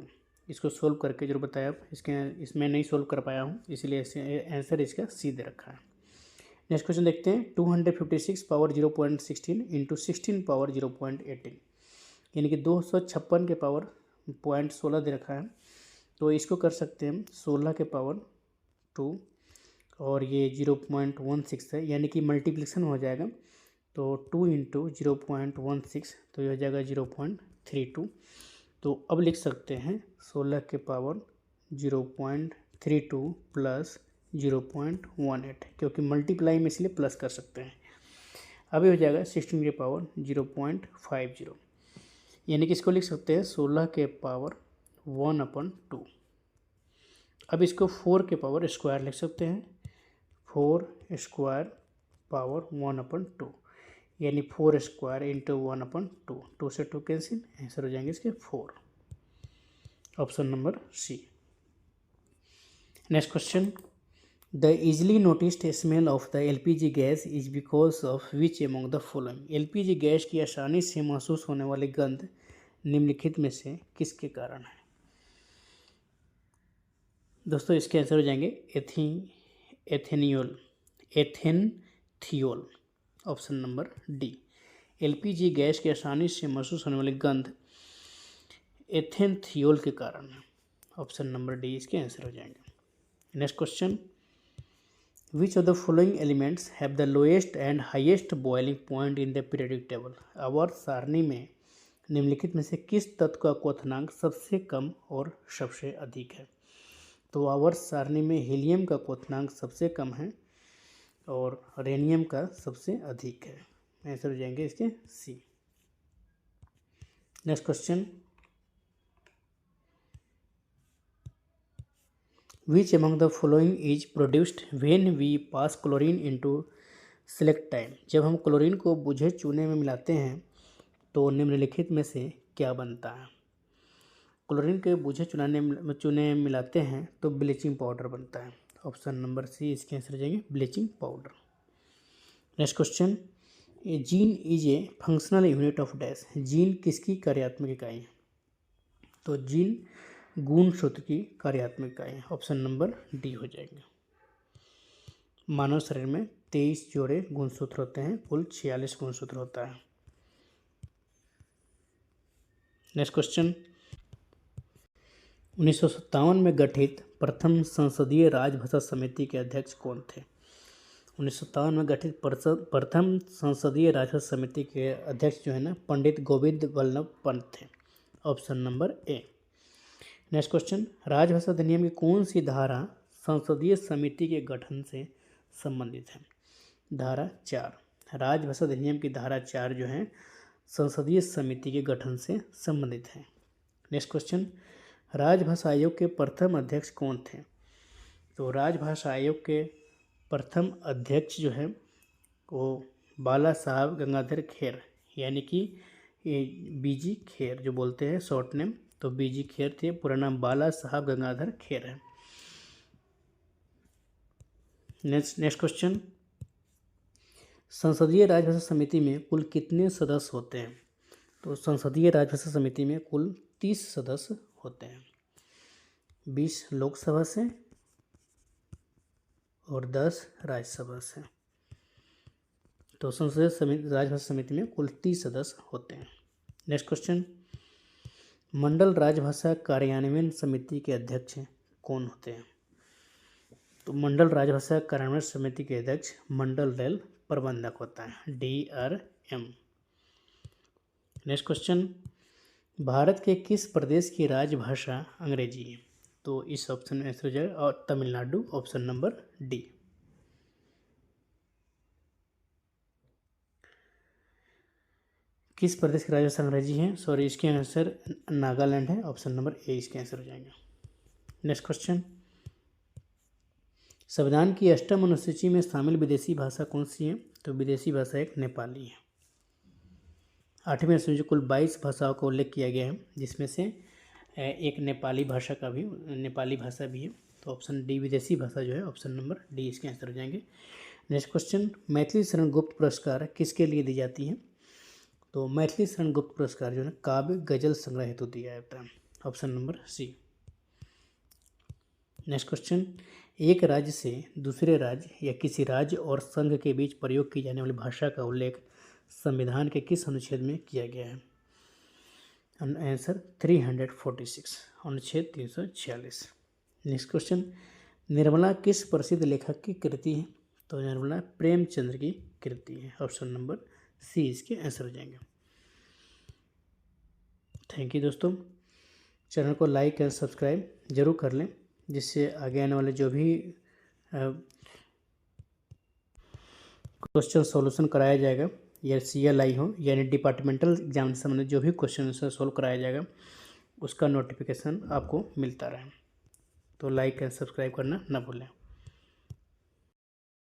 इसको सोल्व करके जरूर बताया आप, इसमें नहीं सोल्व कर पाया हूँ इसलिए आंसर इसका सी दे रखा है। नेक्स्ट क्वेश्चन देखते हैं, 256 पावर 0.16 इंटू 16 पावर 0.18, यानी कि 256 के पावर 0.16 दे रखा है, तो इसको कर सकते हैं हम 16 के पावर 2 और ये 0.16 है, यानी कि मल्टीप्लिकेशन हो जाएगा तो 2 इंटू 0.16 तो ये हो जाएगा 0.32। तो अब लिख सकते हैं 16 के पावर 0.32 प्लस 0.18, क्योंकि मल्टीप्लाई में इसलिए प्लस कर सकते हैं। अभी हो जाएगा 16 के पावर 0.50, यानी कि इसको लिख सकते हैं 16 के पावर 1/2। अब इसको 4 के पावर स्क्वायर लिख सकते हैं, 4 स्क्वायर पावर 1/2, यानी 4 स्क्वायर इंटू 1/2, 2 से 2 कैंसिल, आंसर हो जाएंगे इसके 4। Option number C. Next question, the easily noticed smell of the LPG gas is because of which among the following? LPG gas की आसानी से महसूस होने वाली गंध निम्नलिखित में से किसके कारण है? दोस्तों इसके आंसर हो जाएंगे ethanol. Option number D, LPG gas की आसानी से महसूस होने वाली गंध एथेंथियोल के कारण है। ऑप्शन नंबर डी इसके आंसर हो जाएंगे। Next question, which of the following elements have the lowest and highest boiling point in the periodic table. आवर्त सारणी में निम्नलिखित में से किस तत्व का क्वथनांक सबसे कम और सबसे अधिक है। तो आवर्त सारणी में हीलियम का क्वथनांक सबसे कम है और रेनियम का सबसे अधिक है। आंसर हो जाएंगे इसके C. Next question, which among the following is produced when we pass chlorine into सेलेक्टाइन। जब हम क्लोरीन को बुझे चूने में मिलाते हैं तो निम्नलिखित में से क्या बनता है। क्लोरीन के बुझे चूने में मिलाते हैं तो ब्लीचिंग पाउडर बनता है। ऑप्शन नंबर सी इसके आंसर जाएंगे bleaching powder. Next question, A gene is a functional unit of dash. Gene किसकी कार्यात्मक इकाई है। तो जीन गुणसूत्र की कार्यात्मक इकाई है। ऑप्शन नंबर डी हो जाएंगे। मानव शरीर में 23 जोड़े गुणसूत्र होते हैं, कुल 46 गुणसूत्र होता है। नेक्स्ट क्वेश्चन, 1957 में गठित प्रथम संसदीय राजभाषा समिति के अध्यक्ष कौन थे। 1957 में गठित प्रथम संसदीय राजभाषा समिति के अध्यक्ष जो है ना पंडित गोविंद वल्लभ पंत थे। Option number A. Next question, राजभाषा अधिनियम की कौन सी धारा संसदीय समिति के गठन से संबंधित है। धारा 4। राजभाषा अधिनियम की धारा 4 जो है संसदीय समिति के गठन से संबंधित है। नेक्स्ट क्वेश्चन, राजभाषा आयोग के प्रथम अध्यक्ष कौन थे। तो राजभाषा आयोग के प्रथम अध्यक्ष जो है वो बाला साहब गंगाधर खेर, यानी कि बीजी खेर जो बोलते हैं शॉर्ट नेम, तो बीजी खेर थे। पूरा नाम बाला साहब गंगाधर खेर है। नेक्स्ट क्वेश्चन, संसदीय राजभाषा समिति में कुल कितने सदस्य होते हैं। तो संसदीय राजभाषा समिति में कुल 30 सदस्य होते हैं। 20 लोकसभा से और 10 राज्यसभा से। तो संसदीय राजभाषा समिति में कुल 30 सदस्य होते हैं। नेक्स्ट क्वेश्चन, मंडल राजभाषा कार्यान्वयन समिति के अध्यक्ष कौन होते हैं। तो मंडल राजभाषा कार्यान्वयन समिति के अध्यक्ष मंडल रेल प्रबंधक होता है, DRM। नेक्स्ट क्वेश्चन, भारत के किस प्रदेश की राजभाषा अंग्रेजी है। तो इस ऑप्शन में आंसर हो जाएगा और तमिलनाडु। Option number D. किस प्रदेश की राजभाषा अंग्रेजी है। सॉरी, इसके आंसर नागालैंड है। ऑप्शन नंबर ए इसके आंसर हो जाएंगे। नेक्स्ट क्वेश्चन, संविधान की 8वीं अनुसूची में शामिल विदेशी भाषा कौन सी है। तो विदेशी भाषा एक नेपाली है। 8वीं अनुसूची कुल 22 भाषाओं का उल्लेख किया गया है, जिसमें से एक नेपाली भाषा भी है। तो ऑप्शन डी विदेशी भाषा जो है ऑप्शन नंबर डी इसके आंसर हो जाएंगे। नेक्स्ट क्वेश्चन, मैथिली शरण गुप्त पुरस्कार किसके लिए दी जाती है। तो मैथिली शरण गुप्त पुरस्कार जो है काव्य गजल संग्रह हेतु दिया जाता है। Option number C. Next question, एक राज्य से दूसरे राज्य या किसी राज्य और संघ के बीच प्रयोग की जाने वाली भाषा का उल्लेख संविधान के किस अनुच्छेद में किया गया है। आंसर 346, अनुच्छेद 346। नेक्स्ट क्वेश्चन, निर्मला किस प्रसिद्ध लेखक की कृति है। तो निर्मला प्रेमचंद्र की कृति है। ऑप्शन नंबर सी इसके आंसर हो जाएंगे। थैंक यू दोस्तों, चैनल को लाइक एंड सब्सक्राइब जरूर कर लें, जिससे आगे आने वाले जो भी क्वेश्चन सॉल्यूशन कराया जाएगा या CLI हो यानी डिपार्टमेंटल एग्जाम से संबंधित जो भी क्वेश्चन सॉल्व कराया जाएगा उसका नोटिफिकेशन आपको मिलता रहे। तो लाइक एंड सब्सक्राइब करना न भूलें।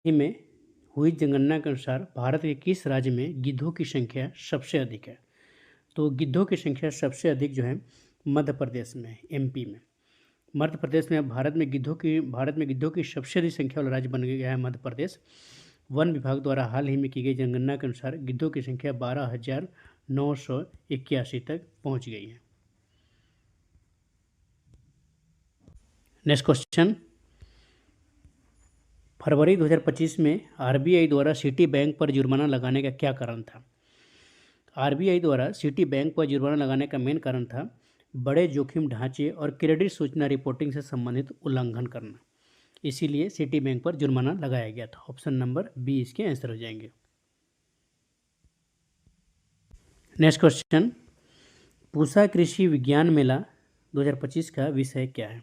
में हुई जनगणना के अनुसार भारत के किस राज्य में गिद्धों की संख्या सबसे अधिक है। तो गिद्धों की संख्या सबसे अधिक जो है मध्य प्रदेश में, MP में। मध्य प्रदेश में भारत में गिद्धों की सबसे अधिक संख्या वाला राज्य बन गया है मध्य प्रदेश। वन विभाग द्वारा हाल ही में की गई जनगणना के अनुसार गिद्धों की संख्या 12,981 तक पहुंच गई है। नेक्स्ट क्वेश्चन, फरवरी 2025 में RBI द्वारा सिटी बैंक पर जुर्माना लगाने का क्या कारण था। आरबीआई द्वारा सिटी बैंक पर जुर्माना लगाने का मेन कारण था बड़े जोखिम ढांचे और क्रेडिट सूचना रिपोर्टिंग से संबंधित उल्लंघन करना। इसीलिए सिटी बैंक पर जुर्माना लगाया गया था। ऑप्शन नंबर बी इसके आंसर हो जाएंगे। नेक्स्ट क्वेश्चन, पूसा कृषि विज्ञान मेला 2025 का विषय क्या है?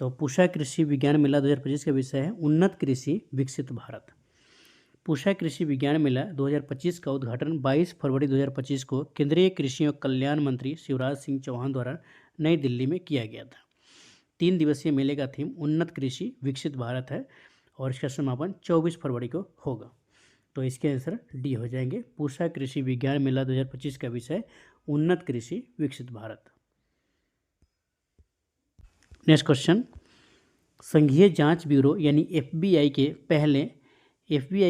तो पूसा कृषि विज्ञान मेला 2025 का विषय है उन्नत कृषि विकसित भारत। पूसा कृषि विज्ञान मेला 2025 का उद्घाटन 22 फरवरी 2025 को केंद्रीय कृषि और कल्याण मंत्री शिवराज सिंह चौहान द्वारा नई दिल्ली में किया गया था। 3 दिवसीय मेले का थीम उन्नत कृषि विकसित भारत है और इसका समापन 24 फरवरी को होगा। तो इसके आंसर डी हो जाएंगे। पूसा कृषि विज्ञान मेला 2025 का विषय उन्नत कृषि विकसित भारत। नेक्स्ट क्वेश्चन, संघीय जांच ब्यूरो यानी एफबीआई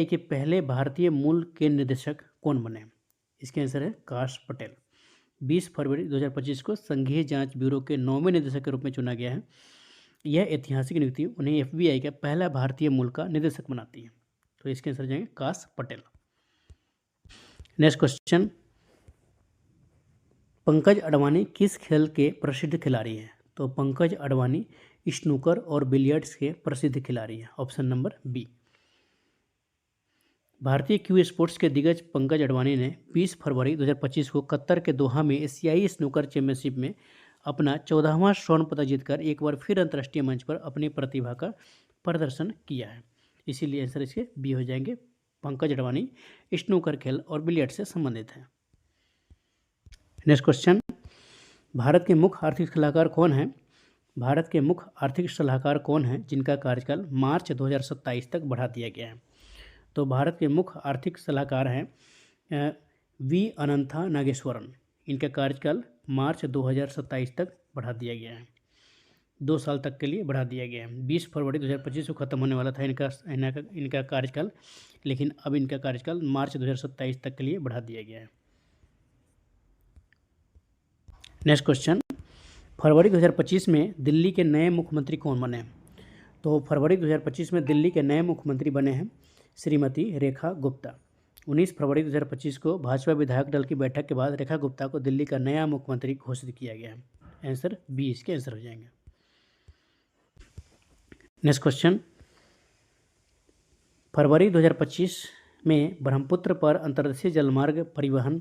के पहले भारतीय मूल के निदेशक कौन बने? इसके आंसर है काश पटेल। 20 फरवरी 2025 को संघीय जांच ब्यूरो के 9वें निदेशक के रूप में चुना गया है। यह ऐतिहासिक नियुक्ति उन्हें एफबीआई का पहला भारतीय मूल का निदेशक बनाती है। तो इसके आंसर जाएंगे काश पटेल। नेक्स्ट क्वेश्चन, पंकज अडवाणी किस खेल के प्रसिद्ध खिलाड़ी हैं? तो पंकज अडवाणी स्नूकर और बिलियर्ड्स के प्रसिद्ध खिलाड़ी हैं। Option number B. भारतीय क्यू स्पोर्ट्स के दिग्गज पंकज अडवाणी ने 20 फरवरी 2025 को कतर के दोहा में एशियाई स्नूकर चैंपियनशिप में अपना 14वां स्वर्ण पदक जीतकर एक बार फिर अंतर्राष्ट्रीय मंच पर अपनी प्रतिभा का प्रदर्शन किया है। इसीलिए आंसर इसके बी हो जाएंगे। पंकज अडवाणी स्नूकर खेल और बिलियर्ड से संबंधित है। नेक्स्ट क्वेश्चन, भारत के मुख्य आर्थिक सलाहकार कौन है? भारत के मुख्य आर्थिक सलाहकार कौन है जिनका कार्यकाल मार्च 2027 तक बढ़ा दिया गया है? तो भारत के मुख्य आर्थिक सलाहकार हैं वी अनंथा नागेश्वरन। इनका कार्यकाल मार्च 2027 तक बढ़ा दिया गया है। 2 साल तक के लिए बढ़ा दिया गया है। 20 फरवरी 2025 को खत्म होने वाला था इनका कार्यकाल, लेकिन अब इनका कार्यकाल मार्च 2027 तक के लिए बढ़ा दिया गया है। नेक्स्ट क्वेश्चन, फरवरी 2025 में दिल्ली के नए मुख्यमंत्री कौन बने? तो फरवरी 2025 में दिल्ली के नए मुख्यमंत्री बने हैं श्रीमती रेखा गुप्ता। 19 फरवरी 2025 को भाजपा विधायक दल की बैठक के बाद रेखा गुप्ता को दिल्ली का नया मुख्यमंत्री घोषित किया गया है। आंसर बी इसके आंसर हो जाएंगे। नेक्स्ट क्वेश्चन, फरवरी 2025 में ब्रह्मपुत्र पर अंतर्देशीय जलमार्ग परिवहन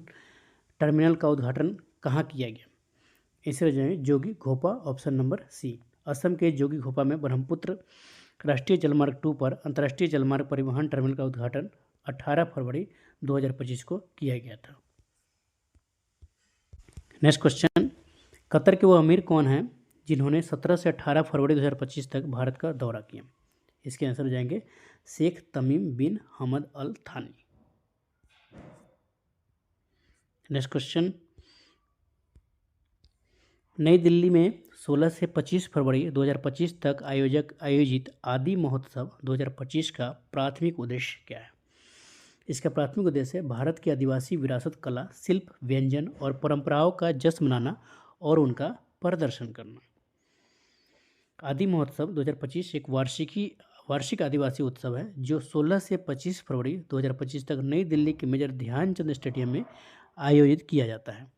टर्मिनल का उद्घाटन कहाँ किया गया? आंसर हो जाएंगे Jogighopa. Option number C. Assam के जोगी घोपा में ब्रह्मपुत्र राष्ट्रीय जलमार्ग 2 पर अंतर्राष्ट्रीय जलमार्ग परिवहन टर्मिनल का उद्घाटन 18 फरवरी 2025 को किया गया था। नेक्स्ट क्वेश्चन, कतर के वो अमीर कौन हैं जिन्होंने 17 से 18 फरवरी 2025 तक भारत का दौरा किया? इसके आंसर हो जाएंगे शेख तमीम बिन हमद अल थानी। नेक्स्ट क्वेश्चन, नई दिल्ली में 16 से 25 फरवरी 2025 तक आयोजित आदि महोत्सव 2025 का प्राथमिक उद्देश्य क्या है? इसका प्राथमिक उद्देश्य है भारत की आदिवासी विरासत, कला, शिल्प, व्यंजन और परंपराओं का जश्न मनाना और उनका प्रदर्शन करना। आदि महोत्सव 2025 एक वार्षिक आदिवासी उत्सव है जो 16 से 25 फरवरी 2025 तक नई दिल्ली के मेजर ध्यानचंद स्टेडियम में आयोजित किया जाता है।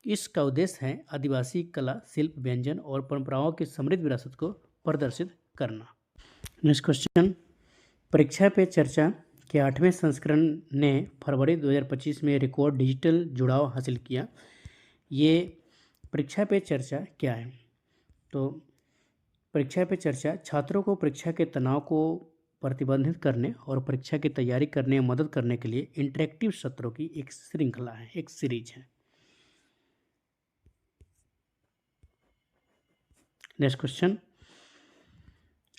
इसका उद्देश्य है आदिवासी कला, शिल्प, व्यंजन और परंपराओं की समृद्ध विरासत को प्रदर्शित करना। नेक्स्ट क्वेश्चन, परीक्षा पे चर्चा के 8वें संस्करण ने फरवरी 2025 में रिकॉर्ड डिजिटल जुड़ाव हासिल किया। ये परीक्षा पे चर्चा क्या है? तो परीक्षा पे चर्चा छात्रों को परीक्षा के तनाव को प्रतिबंधित करने और परीक्षा की तैयारी करने में मदद करने के लिए इंटरेक्टिव सत्रों की एक श्रृंखला है, एक सीरीज है। नेक्स्ट क्वेश्चन,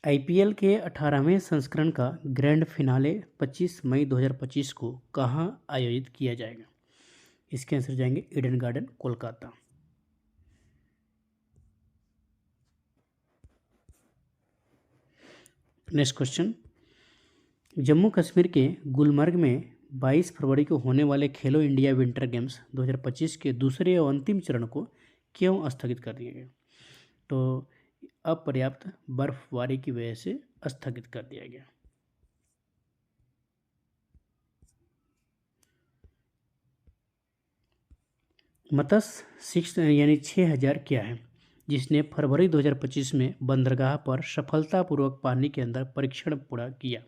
आईपीएल के 18वें संस्करण का ग्रैंड फिनाले 25 मई 2025 को कहाँ आयोजित किया जाएगा? इसके आंसर जाएंगे Eden garden, Kolkata. Next question, Jammu Kashmir के गुलमर्ग में 22 फरवरी को होने वाले खेलो इंडिया विंटर गेम्स 2025 के दूसरे और अंतिम चरण को क्यों स्थगित कर दिया गया? तो अपर्याप्त बर्फबारी की वजह से स्थगित कर दिया गया। मत्स्य 6 यानी 6000 क्या है, जिसने फरवरी 2025 में बंदरगाह पर सफलतापूर्वक पानी के अंदर परीक्षण पूरा किया।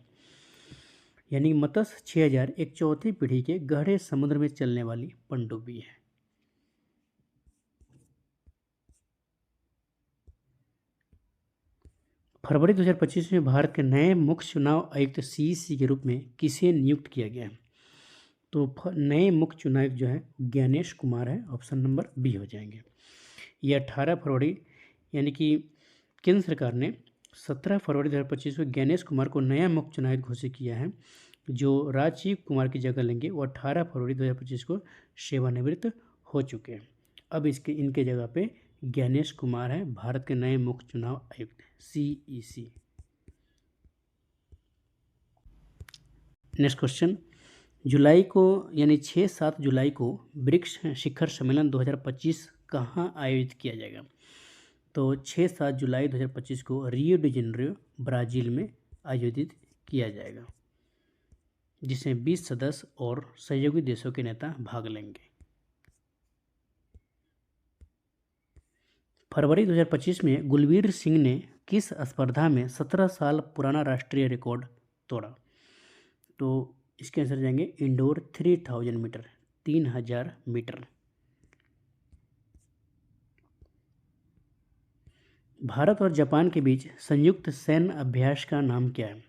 यानी मत्स्य 6000 एक चौथी पीढ़ी के गहरे समुद्र में चलने वाली पनडुब्बी है। फरवरी 2025 में भारत के नए मुख्य चुनाव आयुक्त सीईसी के रूप में किसे नियुक्त किया गया है? तो नए मुख्य चुनाव आयुक्त जो है ज्ञानेश कुमार है, ऑप्शन नंबर बी हो जाएंगे। ये 18 फरवरी यानी कि केंद्र सरकार ने 17 फरवरी 2025 को ज्ञानेश कुमार को नया मुख्य चुनाव आयुक्त घोषित किया है। जो राजीव कुमार की जगह लेंगे वो 18 फरवरी 2025 को सेवानिवृत्त हो चुके हैं। अब इनके जगह पे ज्ञानेश कुमार है, भारत के नए मुख्य चुनाव आयुक्त सीईसी। नेक्स्ट क्वेश्चन, जुलाई को यानी 6-7 जुलाई को ब्रिक्स शिखर सम्मेलन 2025 कहाँ आयोजित किया जाएगा? तो 6-7 जुलाई 2025 को रियो डी जेनेरियो ब्राज़ील में आयोजित किया जाएगा, जिसमें 20 सदस्य और सहयोगी देशों के नेता भाग लेंगे। फरवरी 2025 में गुलबीर सिंह ने किस स्पर्धा में 17 साल पुराना राष्ट्रीय रिकॉर्ड तोड़ा? तो इसके आंसर जाएंगे इंडोर 3000 मीटर, 3000 मीटर। भारत और जापान के बीच संयुक्त सैन्य अभ्यास का नाम क्या है?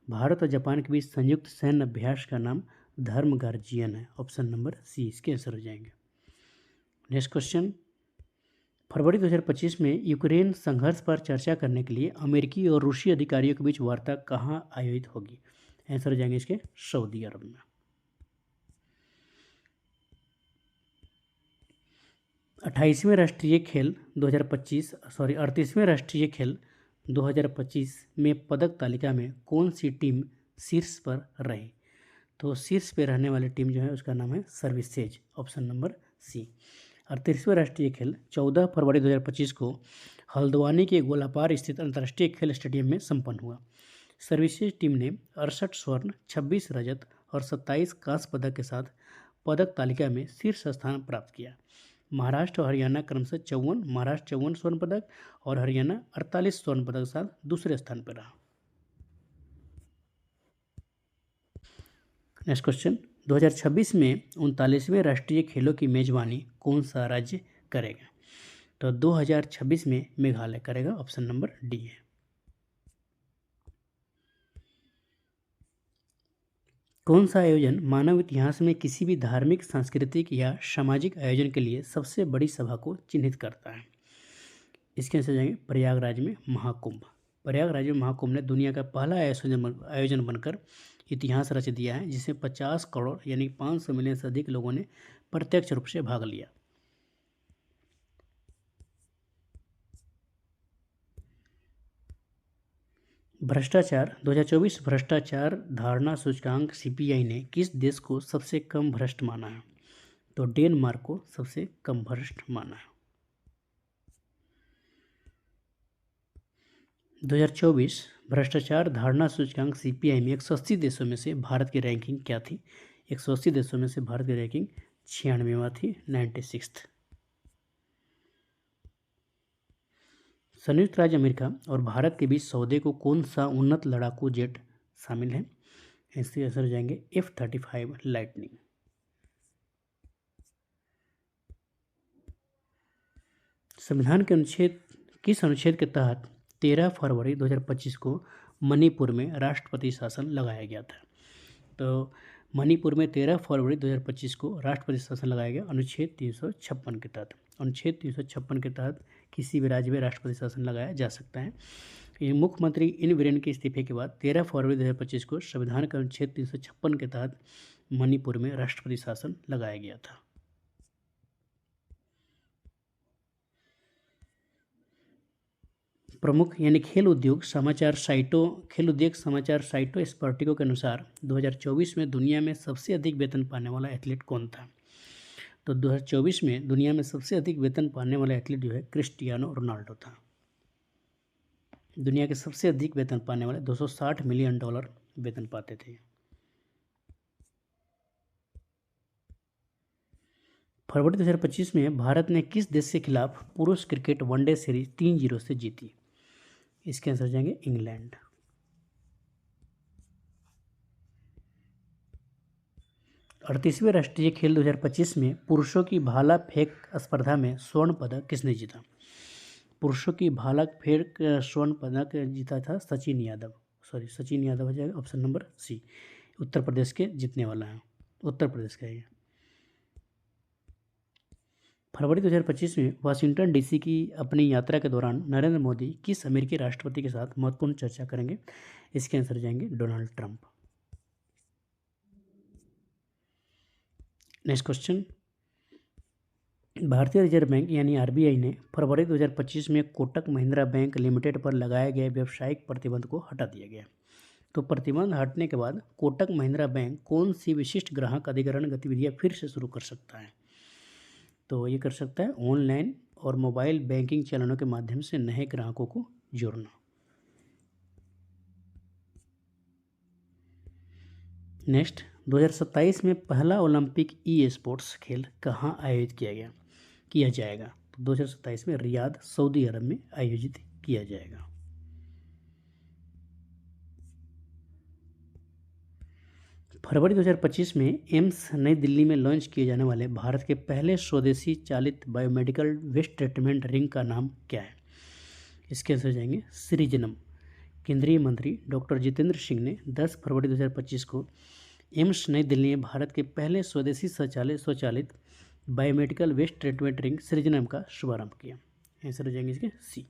भारत और जापान के बीच संयुक्त सैन्य अभ्यास का नाम धर्म गार्जियन है, ऑप्शन नंबर सी इसके आंसर हो जाएंगे। नेक्स्ट क्वेश्चन, फरवरी 2025 में यूक्रेन संघर्ष पर चर्चा करने के लिए अमेरिकी और रूसी अधिकारियों के बीच वार्ता कहाँ आयोजित होगी? आंसर हो जाएंगे इसके सऊदी अरब में। 38वें राष्ट्रीय खेल 2025 में पदक तालिका में कौन सी टीम शीर्ष पर रही? तो शीर्ष पे रहने वाली टीम जो है उसका नाम है सर्विसेज, ऑप्शन नंबर सी। 38वें राष्ट्रीय खेल 14 फरवरी 2025 को हल्द्वानी के गोलापार स्थित अंतर्राष्ट्रीय खेल स्टेडियम में संपन्न हुआ। सर्विसेज टीम ने 68 स्वर्ण, 26 रजत और 27 कांस्य पदक के साथ पदक तालिका में शीर्ष स्थान प्राप्त किया। महाराष्ट्र और हरियाणा क्रमशः 54, महाराष्ट्र 54 स्वर्ण पदक और हरियाणा 48 स्वर्ण पदक के साथ दूसरे स्थान पर रहा। नेक्स्ट क्वेश्चन, 2026 में 39वें राष्ट्रीय खेलों की मेजबानी कौन सा राज्य करेगा? तो 2026 में मेघालय करेगा, ऑप्शन नंबर डी है। कौन सा आयोजन मानव इतिहास में किसी भी धार्मिक, सांस्कृतिक या सामाजिक आयोजन के लिए सबसे बड़ी सभा को चिन्हित करता है? इसके आंसर जाएंगे प्रयागराज में महाकुंभ। प्रयागराज में महाकुंभ ने दुनिया का पहला आयोजन बनकर इतिहास रच दिया है, जिसमें 50 करोड़ यानी 500 मिलियन से अधिक लोगों ने प्रत्यक्ष रूप से भाग लिया। भ्रष्टाचार 2024 भ्रष्टाचार धारणा सूचकांक सीपीआई ने किस देश को सबसे कम भ्रष्ट माना है? तो डेनमार्क को सबसे कम भ्रष्ट माना है। 2024 भ्रष्टाचार धारणा सूचकांक सीपीआई में 180 देशों में से भारत की रैंकिंग क्या थी? 180 देशों में से भारत की रैंकिंग 96वां थी, 96th। संयुक्त राज्य अमेरिका और भारत के बीच सौदे को कौन सा उन्नत लड़ाकू जेट शामिल है? इसके आंसर जाएंगे F-35 लाइटनिंग। संविधान के किस अनुच्छेद के तहत 13 फरवरी 2025 को मणिपुर में राष्ट्रपति शासन लगाया गया था? तो मणिपुर में 13 फरवरी 2025 को राष्ट्रपति शासन लगाया गया अनुच्छेद 356 के तहत। अनुच्छेद 356 के तहत किसी भी राज्य में राष्ट्रपति शासन लगाया जा सकता है। ये मुख्यमंत्री इन वीरेन के इस्तीफे के बाद 13 फरवरी 2025 को संविधान के अनुच्छेद 356 के तहत मणिपुर में राष्ट्रपति शासन लगाया गया था। प्रमुख यानी खेल उद्योग समाचार साइटों स्पर्टिको के अनुसार 2024 में दुनिया में सबसे अधिक वेतन पाने वाला एथलीट कौन था? तो 2024 में दुनिया में सबसे अधिक वेतन पाने वाला एथलीट जो है क्रिस्टियानो रोनाल्डो था। दुनिया के सबसे अधिक वेतन पाने वाले $260 मिलियन वेतन पाते थे। फरवरी 2025 में भारत ने किस देश के खिलाफ पुरुष क्रिकेट वनडे सीरीज 3-0 से जीती? इसके आंसर जाएंगे इंग्लैंड। 38वें राष्ट्रीय खेल 2025 में पुरुषों की भाला फेंक स्पर्धा में स्वर्ण पदक किसने जीता? पुरुषों की भाला फेंक स्वर्ण पदक जीता था सचिन यादव। सचिन यादव हो जाएगा ऑप्शन नंबर सी। उत्तर प्रदेश के जीतने वाला है, उत्तर प्रदेश का ये। फरवरी 2025 में वाशिंगटन डीसी की अपनी यात्रा के दौरान नरेंद्र मोदी किस अमेरिकी राष्ट्रपति के साथ महत्वपूर्ण चर्चा करेंगे? इसके आंसर जाएंगे डोनाल्ड ट्रंप। नेक्स्ट क्वेश्चन, भारतीय रिजर्व बैंक यानी आरबीआई ने फरवरी 2025 में कोटक महिंद्रा बैंक लिमिटेड पर लगाए गए व्यावसायिक प्रतिबंध को हटा दिया गया। तो प्रतिबंध हटने के बाद कोटक महिंद्रा बैंक कौन सी विशिष्ट ग्राहक अधिग्रहण गतिविधियां फिर से शुरू कर सकता है? तो ये कर सकता है ऑनलाइन और मोबाइल बैंकिंग चैनलों के माध्यम से नए ग्राहकों को जोड़ना। नेक्स्ट, 2027 में पहला ओलंपिक ई स्पोर्ट्स खेल कहाँ आयोजित किया जाएगा? तो 2027 में रियाद, सऊदी अरब में आयोजित किया जाएगा। फरवरी 2025 में एम्स नई दिल्ली में लॉन्च किए जाने वाले भारत के पहले स्वदेशी चालित बायोमेडिकल वेस्ट ट्रीटमेंट रिंग का नाम क्या है? इसके आंसर जाएंगे सृजनम। केंद्रीय मंत्री डॉक्टर जितेंद्र सिंह ने 10 फरवरी 2025 को एम्स नई दिल्ली में भारत के पहले स्वदेशी स्वचालित बायोमेडिकल वेस्ट ट्रीटमेंट रिंग सृजनम का शुभारंभ किया। आंसर हो जाएंगे इसके सी।